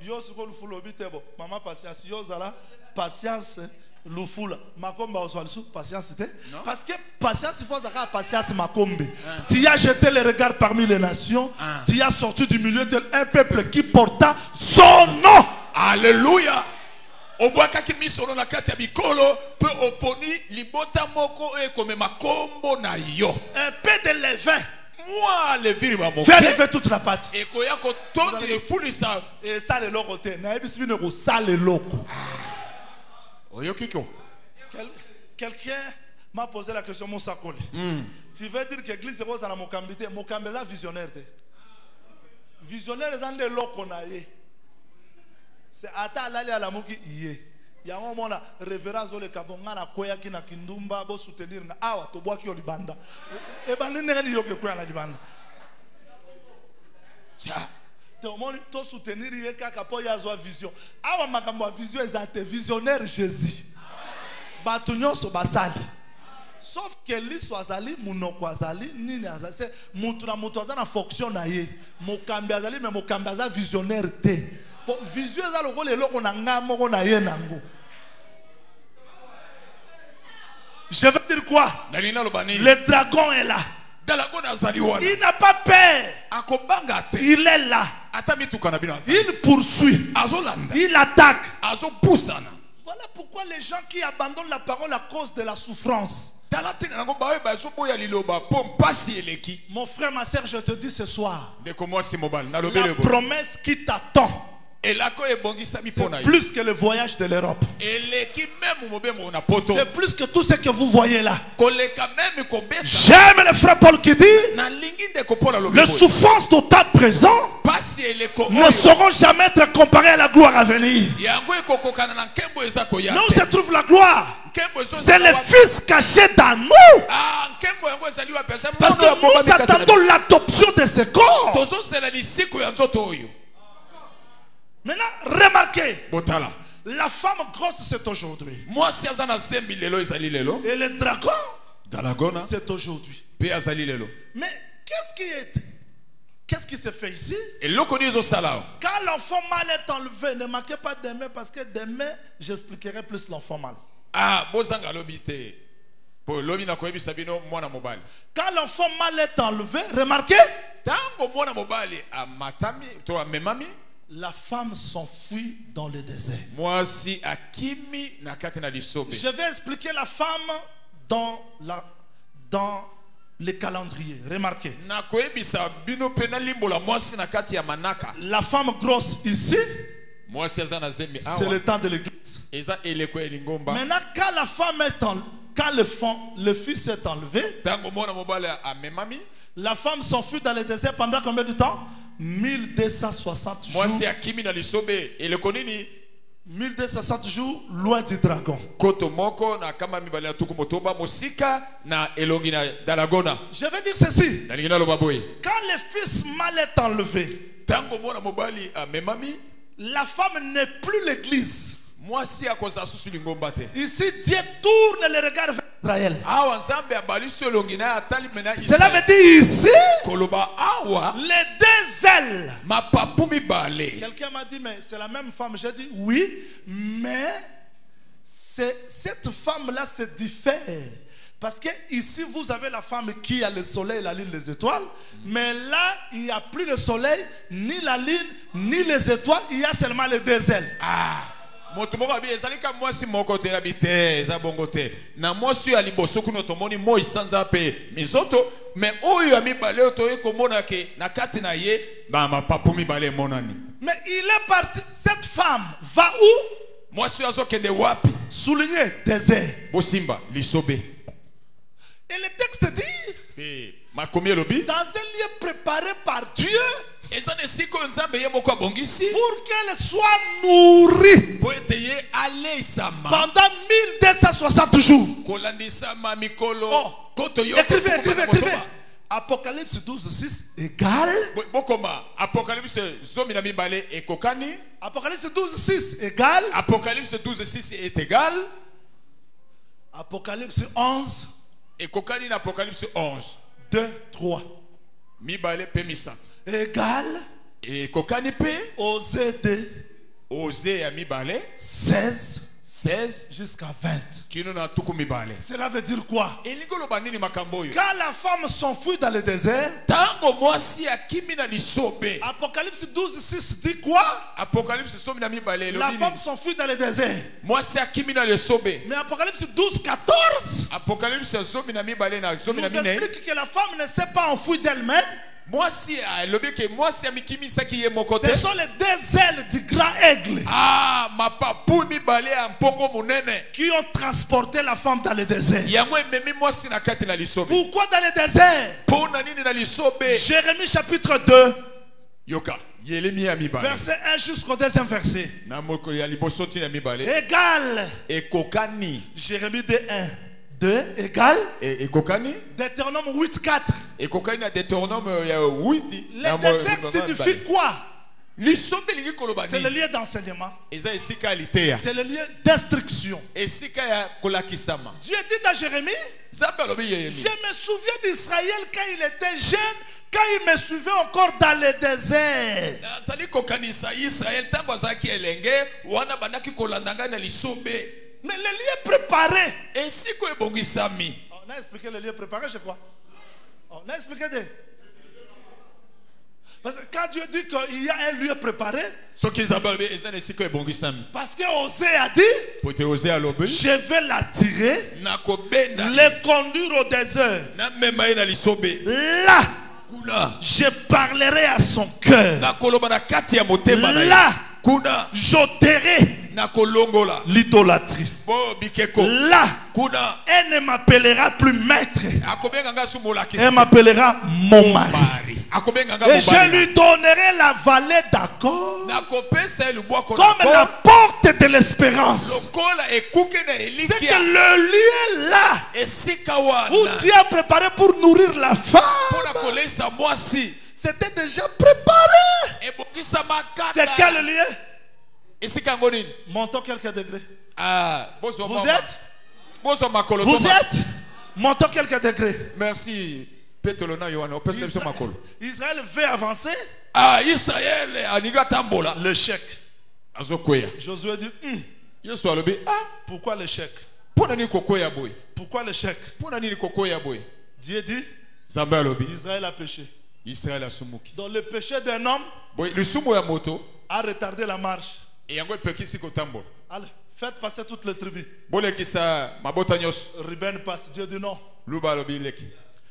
Yo siko lufula obitebo mama patience yo zala patience lufula makomba oswalisu patience te parce que patience il faut zaka patience makombe. Tu as jeté les regards parmi les nations, tu as sorti du milieu d'un peuple qui porta son nom. Alléluia. Obwakaki misolo na kati ya bikolo pe oponi libota moko e komema kombo na yo. Un peu de levain. Moi le viri ba moko. Fais lever toute la pâte. E koya ko toni e fulisa. Et ça le loko te. Na ebisi bino ko ça le loko. Oyo kiko. Quelqu'un m'a posé la question mon sakoli. Tu veux dire que l'église rose à la mokambité, mokambeza visionnaire te. Visionnaire est dans des loko na ye. C'est ata lali à la moki yé. Ya un moment là révérence au le kabonga na koya ki na kindumba bo soutenir na awa to boaki olibanda. E bandi ngeni yo ke koya na libanda. Tiens. Te omoni to soutenir ye kaka po ya zo vision. Awa makambo a vision ezate visionnaire Jésus. Batu nyonso basali. Sauf que liso azali munoko azali nini azali c'est mutu na mutu azana fonction na ye. Mokambi azali mais mokambi azali visionnaire te. Vision est le rôle de l'homme. Je veux dire quoi? Le dragon est là. Il n'a pas peur. Il est là. Il poursuit. Il attaque. Voilà pourquoi les gens qui abandonnent la parole à cause de la souffrance. Mon frère, ma soeur, je te dis ce soir, la promesse qui t'attend, c'est plus que le voyage de l'Europe. C'est plus que tout ce que vous voyez là. J'aime le frère Paul qui dit, les souffrances du temps présent ne sauront jamais être comparées à la gloire à venir. Là où se trouve la gloire, c'est le Fils caché dans nous. Parce que nous attendons l'adoption de ce corps. Maintenant, remarquez. La femme grosse, c'est aujourd'hui. Et le dragon, c'est aujourd'hui. Mais qu'est-ce qui se fait ici? Quand l'enfant mal est enlevé, ne manquez pas demain, parce que demain, j'expliquerai plus l'enfant mal. Quand l'enfant mal est enlevé, remarquez, la femme s'enfuit dans le désert. Je vais expliquer la femme dans le calendrier. Remarquez. nakoyebisa bino pe nalimbola mwasi na kati ya manaka. La femme grosse ici, Mwasi aza na zembe c'est awa le temps de l'église. eza eleko ya lingomba. Maintenant, quand la femme est quand le fils est enlevé, Tango mwana mobali amemami, la femme s'enfuit dans le désert pendant combien de temps? 1260 jours. mwasi akimi na lisobe eleko nini? 1260 jours loin du dragon. Koto moko na kama mibale ya tuku motoba mosika na elongi na dalagona. Je vais dire ceci. Nalingi naloba boye. Quand le fils mâle est enlevé, Tango mwana mobali amemami, la femme n'est plus l'église. mwasi akoza susu lingomba te. Ici, Dieu tourne le regard vers Israël. Awa nzambe abali so elongi na atali mena Cela veut dire ici, koloba awa les deux ailes. mapapu mibale. Quelqu'un m'a dit, mais c'est la même femme. J'ai dit, oui, mais cette femme-là se diffère. Parce que ici, vous avez la femme qui a le soleil, la lune, les étoiles. Mais là, il n'y a plus le soleil, ni la lune, ni les étoiles. Il y a seulement les deux ailes. Ah, moto moko abi ezali ka mwasi moko te na bite eza bongo te. Na mwasi ya liboso kuno tomoni moi sanza pe mizoto, mais oyo ya mibale oto ekomona ke na kati na ye ba mapapu mibale monani. Mais il est parti. Cette femme va où? Mwasi azo kende wapi? Souligner désert. Bosimba lisobe. Et le texte dit, Pe makomi elobi dans un lieu préparé par Dieu, eza ne siko nzambe ye moko abongisi pour qu'elle soit nourrie po ete ye aleisama pendant 1260 jours. kolandisama mikolo Oh. koto yo Écrivez. Apocalypse 12, 6 égale. bokoma apocalypse zomi na mibale ekokani. Apocalypse 12, 6 égale. Apocalypse 12, 6 est égal. Apocalypse 11, Ekokani na Apocalypse 11. 2, 3 Mibale pe misato. égale. Ekokani pe Osée 2, Osée ya mibale 16 16 jusqu'à 20. kino na tuku mibale. Cela veut dire quoi? Elingo loba nini makambo oyo? Quand la femme s'enfuit dans le désert, Tango mwasi akimi na lisobe. Apocalypse 12, 6 dit quoi? Apocalypse somi na mibale La elobi femme nini? s'enfuit dans le désert. Mwasi akimi na lisobe. Mais Apocalypse 12, 14 Apocalypse zomi na mibale na zomi nous na mine. explique que la femme ne s'est pas enfuie d'elle-même. Mwasi elobi ke mwasi amikimi saki ye moko te. Ce sont les deux ailes du grand aigle Ah, mapapu mibale ya mpongo munene. qui ont transporté la femme dans le désert. Yango ememi mwasi na kati na lisobe. Pourquoi dans le désert? Pona nini na lisobe? Jérémie chapitre 2, Yoka, yelemi ya mibale. verset 1 jusqu'au deuxième verset. Na moko ya liboso ti na mibale. Égal. Ekokani. Jérémie 2, 1, 2 égal. Ekokani? Deutéronome 8, 4. Ekokani na Deutéronome ya 8. Le désert signifie quoi? Lisobe lingi koloba C'est le nini? lieu d'enseignement. Eza esika litea. C'est le lieu d'instruction. Esika ya kolakisama. Dieu dit à Jérémie, Nzambe alobi je yeyemi. me souviens d'Israël quand il était jeune, quand il me suivait encore dans le désert. Nazali kokanisa Israël tango azalaki elenge wana bandaki kolanda ngai na lisobe. Mais le lieu préparé. Esiko ebongisami. On a expliqué le lieu préparé, je crois. On a expliqué des. Parce que quand Dieu dit qu'il y a un lieu préparé, Soki Nzambe alobi eza na esika ebongisami. parce que Osée a dit, Po te ose alobi. je vais l'attirer, Nakobenda. le conduire au désert. Na mema ye na lisobe. Là, Kuna. je parlerai à son cœur. Nakoloba na kati ya motema na ye. Là, Kuna. j'ôterai Nakolongola. l'idolâtrie. Bo bikeko. Là, Kuna. elle ne m'appellera plus maître. Akobenga nga su molakisi. Elle m'appellera mon mari. Mari. Akobenga nga Et je mobali. lui donnerai la vallée d'accord Nakopesa lubwa ko. comme la porte de l'espérance. Lokola ekuke na C'est que elikia. le lieu là Esika où wana. Dieu a préparé pour nourrir la femme, Pona kolesa mwasi. c'était déjà préparé. Ebongisa makata. C'est quel lieu? Esika ngo nini? Montons quelques degrés. Ah, bozo Vous mama. êtes? Bozo makolo. Vous toma. êtes? Montons quelques degrés. Merci. Petolo na Yohana, opesa biso makolo. Israël veut avancer. Ah, Israël aninga tambola. L'échec. Azokweya. Josué dit, Yesu alobi, ah, pourquoi l'échec? pona nini kokoya boy? Pourquoi l'échec? Pona nini kokoya boy? Dieu dit, Nzambe alobi, Israël a péché. Israël asumuki. Donc le péché d'un homme Boy, lisumu ya moto, a retardé la marche. e yango epekisi kotambola. Allez, faites passer toutes les tribus. Bolekisa mabota nyos. Ruben passe. Dieu dit non. Luba alobi leki.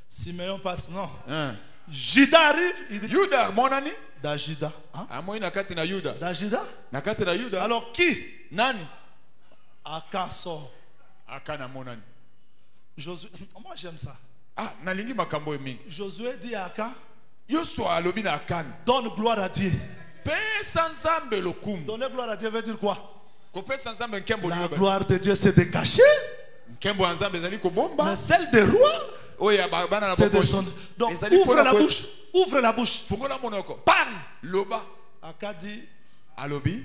Simeon passe, non. Hein. Judas arrive, il dit Yuda monani? Dajida. Hein? Amoi nakati na Yuda. Dajida. Nakati na Yuda. Alors qui? Nani? Akan sort. Akana monani. Josué, moi j'aime ça. Ah, nalingi makambo mingi. Josué dit à Akan, Yosua alobi na Akan. donne gloire à Dieu. Pesa nzambe lokumu. Donner gloire à Dieu veut dire quoi? Kopesa nzambe nkembo La liloba. gloire de Dieu c'est de cacher, Nkembo ya nzambe ezali kobomba. mais celle des rois, Oya bana na c'est de bokoshi. son. Donc Ezali ouvre mpona la kwe- bouche, ouvre la bouche. Fungola monoko. Parle. Loba. Akan dit, Alobi.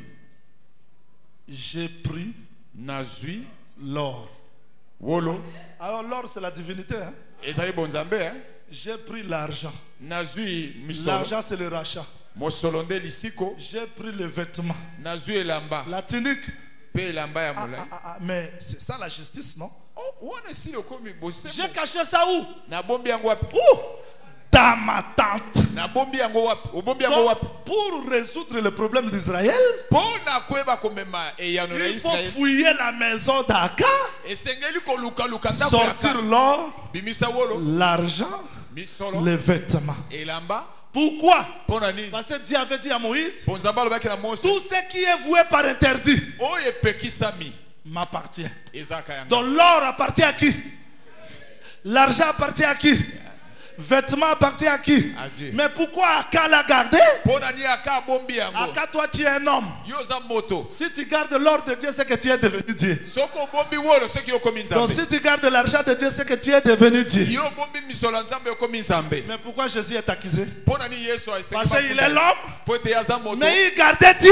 j'ai pris Nazui. l'or. Wolo. Alors l'or c'est la divinité. Hein? Ezali bonzambe hein. J'ai pris l'argent. Nazui misolo. L'argent c'est le rachat. Mosolonde lisiko. J'ai pris le vêtement. Nazui elamba. La tunique. Pe elamba ya molai. Mais c'est ça la justice, non? Oh, wana si lokomi bosembo. J'ai caché ça où? Na bombi yango wapi? Où? Dans ma tente. Na bombi yango wapi? Obombi yango Donc, wapi? pour résoudre le problème d'Israël, Pona kweba komema eyano na il faut Israël. fouiller la maison d'Akan, Esengeli koluka luka ndako ya sortir Akan. l'or, Bimisa wolo. l'argent, Misolo. les vêtements. Elamba. Pourquoi? Pona nini? Parce que Dieu avait dit à Moïse, Bonzamba alobaki na Mose. tout ce qui est voué par interdit Oyo epekisami. m'appartient. Ezaka yanga. Donc l'or appartient à qui? L'argent appartient à qui? Vêtements appartient à qui? À Dieu. Mais pourquoi Akan l'a gardé? Pona ni aka bombi yango. Akan, toi tu es un homme. Yoza moto. Si tu gardes l'or de Dieu, c'est que tu es devenu Dieu. Soko bombi wolo soki yokomi Donc nzambe. si tu gardes l'argent de Dieu, c'est que tu es devenu Dieu. Yo bombi misolo nzambe yokomi nzambe. Mais pourquoi Jésus est accusé? Pona ni Yesu aiseki. Parce qu'il est l'homme, Po ete yaza moto. mais il gardait Dieu.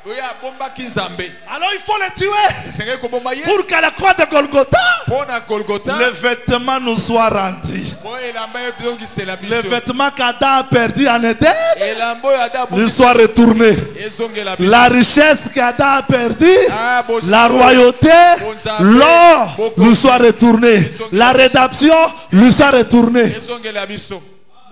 Oya bombaki nzambe. Alors il faut le tuer Esengeli kobomba ye. pour qu'à la croix de Golgotha, Pona Golgotha. le vêtement nous soit rendu. Po elamba ebongisela Le biso. vêtement qu'Adam a perdu en Éden, Elamba oyo ada lui soit retourné. ezongela biso. La richesse qu'Adam a perdue, Ah, bosi. la royauté, l'or lui soit retourné. La rédemption lui soit retournée. Ezongela biso.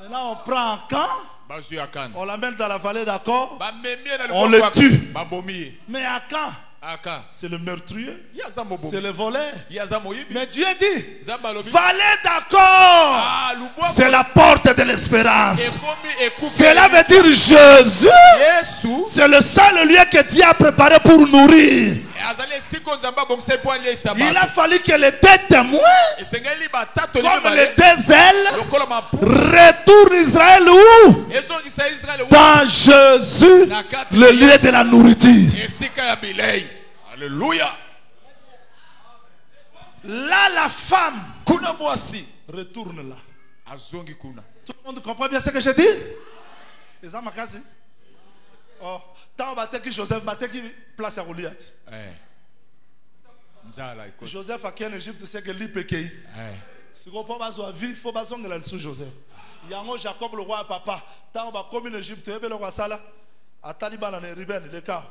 Maintenant on prend un camp, Bazui Akan. on l'amène dans la vallée d'Akor, Bamemie na on liboko le ya- tue. Babomi ye. Mais Akan, Akan. c'est le meurtrier, Yaza mobomi. c'est le voleur. Yaza moyibi. Mais Dieu dit, Nzambe alobi. vallée d'Akor, Ah, lubwa. c'est la porte de l'espérance. Ekomi ekuke. Cela veut dire Jésus, Yesu. c'est le seul lieu que Dieu a préparé pour nourrir. Azali esiko nzambe abongisa po aliesa Il bato. a fallu que les deux témoins, Esengeli batatu comme les libale. deux ailes, Lokola mapu. retournent Israël où? Ezongisa Israël. Dans Jésus, le lieu de la nourriture. Esika ya bilei. Alléluia. Là, la femme Kuna mwasi. retourne là. Azongi kuna. Tout le monde comprend bien ce que je dis? Les hommes à oh, tant on que Joseph battait qui place à Goliath. Eh. Nzala iko. Joseph a qui en Égypte, c'est que l'IPKI. Eh. Si on peut pas vie, il faut pas s'en aller sur Joseph. Yango Jacob le roi papa. Tant on va comme en Égypte, et le roi Sala. A Taliban en Riben, le cas.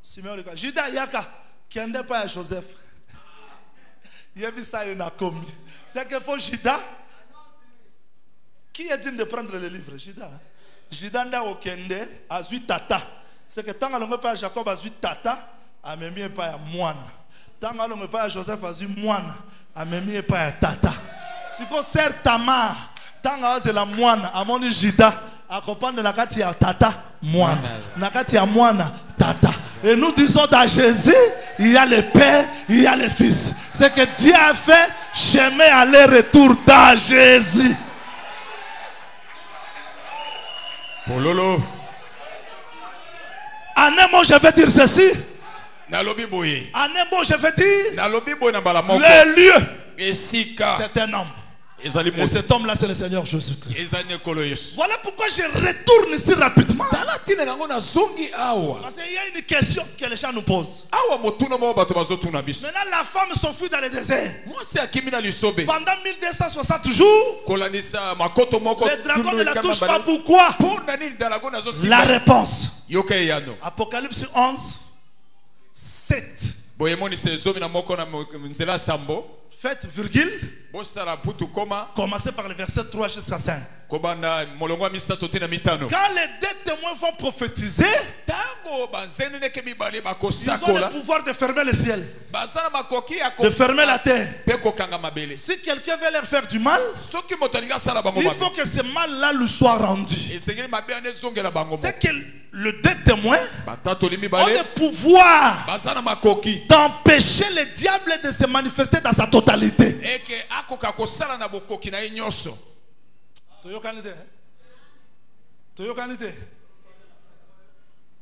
Simeon le cas. Judas Yaka, qui n'est pas à Joseph. Il y a vu ça, il a commis. C'est qu'il faut Judas. Qui est digne de prendre le livre? Judas. Judas n'a aucun dé, a vu tata. C'est que tant qu'on ne pas Jacob a vu tata, a même pas à moine. Tant qu'on ne pas Joseph a vu moine, a même pas à tata. Si on sert Tamar, tant qu'on a la moine, a mon Judas, accompagne la carte à tata, moine. La carte à moine, tata. Et nous disons dans Jésus, il y a le Père, il y a le Fils. C'est que Dieu a fait chemin aller-retour dans Jésus. Pololo. En un mot, je vais dire ceci. Nalobi boye. En un mot, je vais dire Nalobi boye na bala moko. le lieu. Esika. C'est un homme. Ezali Et moto. cet homme-là, c'est le Seigneur Jésus-Christ. Ezali kolo Yesu. Voilà pourquoi je retourne ici rapidement. Tala tina nango na zongi awa. Parce qu'il y a une question que les gens nous posent. Awa motuna mo bato bazotuna biso. Maintenant, la femme s'enfuit dans le désert. Mwasi akimi na lisobe. Pendant 1260 jours, Kolandisa makoto moko. les dragons ne la touchent pas. Pourquoi? Pona nini dragon nazo La réponse. Yoka yano. Apocalypse 11, 7. Faites virgule. bosala putu koma Commencez par le verset 3 jusqu'à 5. kobanda molongo ya misato te na mitano. Quand les deux témoins vont prophétiser, Tango banzeneneke mibale ils ont bakosakola le pouvoir de fermer le ciel, bazana makoki ya de fermer la terre. pe kokanga mabele. Si quelqu'un veut leur faire du mal, Soki moto alingi asala bango il mabe faut que ce mal-là lui soit rendu. esengeli mabe ane ezongela bango C'est moko. que le deux témoins Batatoli ont mibale le pouvoir bazana makoki d'empêcher le diable de se manifester dans sa totalité. eke akoka kosala na bokoki na ye nyonso.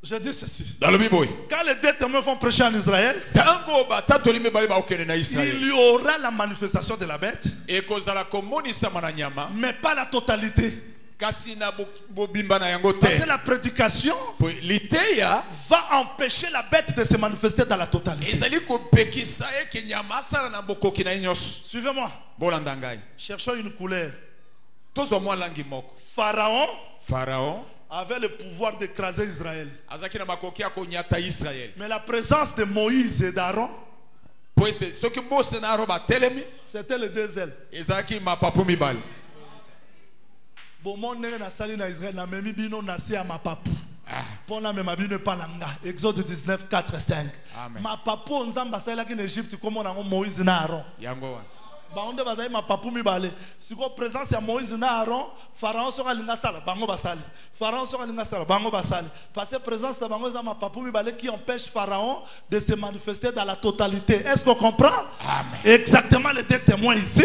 Je dis ceci. Dalobi boy Quand les deux témoins vont prêcher en Israël, tango batatoli mibale baokende na Israel il y aura la manifestation de la bête, ekozala komonisama na nyama mais pas la totalité. kasi na bobimba na yango Parce que te. la prédication Po liteya va empêcher la bête de se manifester dans la totalité. ezali kopekisa eke nyama asala na bokoki na ye nyonso. Suivez-moi. Bolanda ngai Cherchons une couleur. tozwa mwa langi moko. Pharaon Pharaon avait le pouvoir d'écraser Israël. azalaki na makoki ya konyata Israel Mais la présence de Moïse et d'Aaron, po ete soki bose na aro batelemi c'était les deux ailes. ezalaki mapapu mibale. Bon, ndenge nasali na Israël, na memi bino na se ya mapapu. Ah, Pona mema bino palanga. Exode 19, 4, 5. Amen. Mapapu nzamba asalaki na Egypte comme on a Moïse na Aaron. yango wana Baonde bazali mapapu mibale. Siko présence ya Moïse na Aaron, Pharaon sera linga sala, bango basali. Pharaon sera linga sala, bango basali. Parce que présence de bango za mapapu mibale qui empêche Pharaon de se manifester dans la totalité. Est-ce qu'on comprend? Amen. Exactement les deux témoins ici.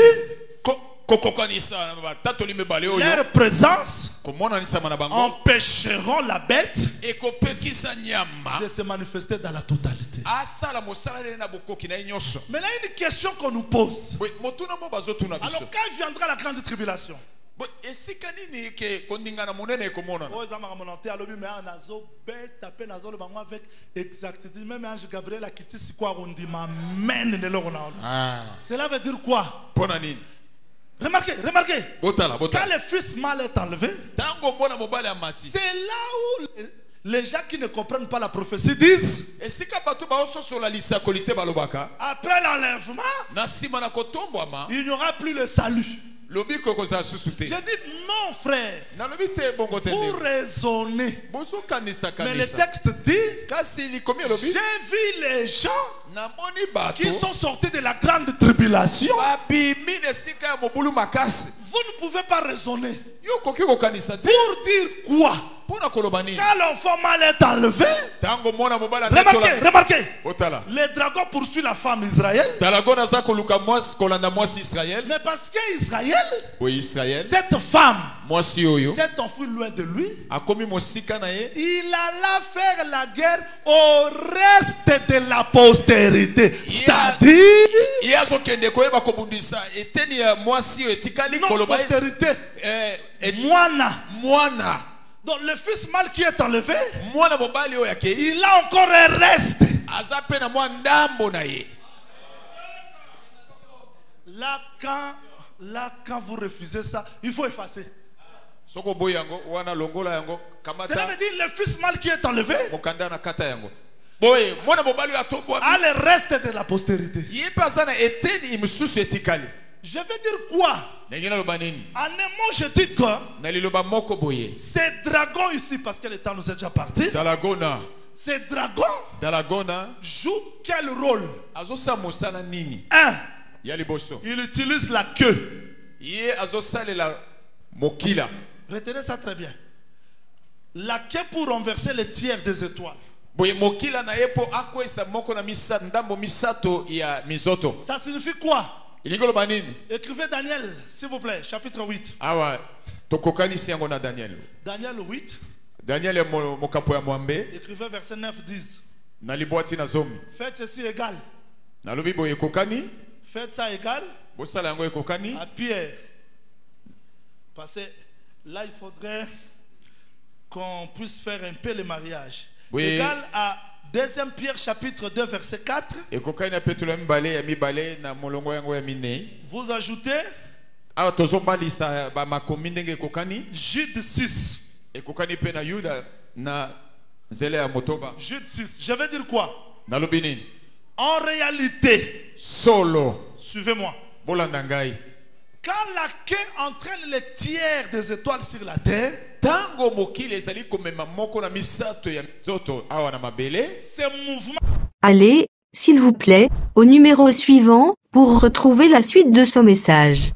kokokanisa batatoli mibale oyo Leur présence komonanisama na bango empêcheront la bête ekopekisa nyama de se manifester dans la totalité. asala mosala na ye na bokoki na ye nyonso. Maintenant, il y a une question qu'on nous pose. Boye, motuna mo bazotuna biso. Alors, quand viendra la grande tribulation? Boye, esika nini ke koningana monene ekomonana Oh, Zama Ramonante, alobi, mais un nazo, bête, tapé nazo, le bango avec exactitude. Même ange Gabriel a quitté si quoi, on dit, m'amène de l'or. Cela veut dire quoi? mpona nini Remarquez, remarquez. botala Quand botala le fils mal est enlevé, ntango mwana mobali amati c'est là où les gens qui ne comprennent pas la prophétie disent, esika bato baososola lisakoli te balobaka après l'enlèvement, na nsima na kotombwama il n'y aura plus le salut. lobiko kozala susu te. Je dis non, frère. nalobi te bongo te Vous ndeko. raisonnez. bozokanisa Mais le kanisa texte dit, kasi likomi elobi j'ai vu les gens namoni bato qui sont sortis de la grande tribulation. babimi na esika ya mobulu makasi. Vous ne pouvez pas raisonner. yo okoki kokanisa te Pour dire quoi? mpona koloba nini Quand l'enfant mal est enlevé, ntango mwana mobali remarquez, remarquez, otala le dragon poursuit la femme Israël. talago naza koluka mwasi kolanda mwasi Israel Mais parce qu'Israël, oyo Israel cette femme mwasi oyo s'est enfuie loin de lui, akomi mosika na ye il alla faire la guerre au reste de la postérité. C'est-à-dire, ye azokende koyeba kobundisa eteni ya mwasi oyo etikali non koloba ye- postérité, mwana mwana donc le fils mal qui est enlevé, mwana mobali oyo akei il a encore un reste. aza mpe na mwa ndambo na ye. Là, quand vous refusez ça, il faut effacer. soko oboyi yango wana longola yango Cela kamata veut dire le fils mal qui est enlevé mokanda na kata yango boye mwana mobali oyo a atombwami le reste de la postérité. ye mpe aza na eteni mosusu etikali. Je veux dire quoi? ndenge naloba nini En un mot, je dis que na liloba moko boye ces dragons ici, parce que le temps nous est déjà parti, dalagona ces dragons jouent quel rôle? azosala mosala nini Un, ya liboso il utilise la queue. ye azosalela mokila. Retenez ça très bien. La queue pour renverser le tiers des étoiles. boye mokila na ye mpo akwesa moko na misato ndambo misato ya mizoto. Ça signifie quoi? ilingi oloba nini Écrivez Daniel, s'il vous plaît, chapitre 8. awa tokokanisi yango na Daniel. Daniel 8, Daniel ya mokapo ya mwambe écrivez verset 9, 10. na libwati na zomi Faites ceci égal. nalobi boye ekokani Faites ça égal bosala yango ekokani à Pierre. Parce que là, il faudrait qu'on puisse faire un peu le mariage. Oui. Égal à 2 Pierre chapitre 2 verset 4. ekokani ya petelo ya mibale ya mibale na molongo yango ya minei. Vous ajoutez awa tozobalisa bamakomi ndenge ekokani Jude 6. ekokani mpe na yuda na nzela ya motoba. Jude 6. Je veux dire quoi? nalobi nini En réalité, solo suivez-moi. bolanda ngai Quand la queue entraîne les tiers des étoiles sur la terre, tango mokili ezali komema moko na misato ya mizoto awa na mabele, ce mouvement Allez, s'il vous plaît, au numéro suivant, pour retrouver la suite de ce message.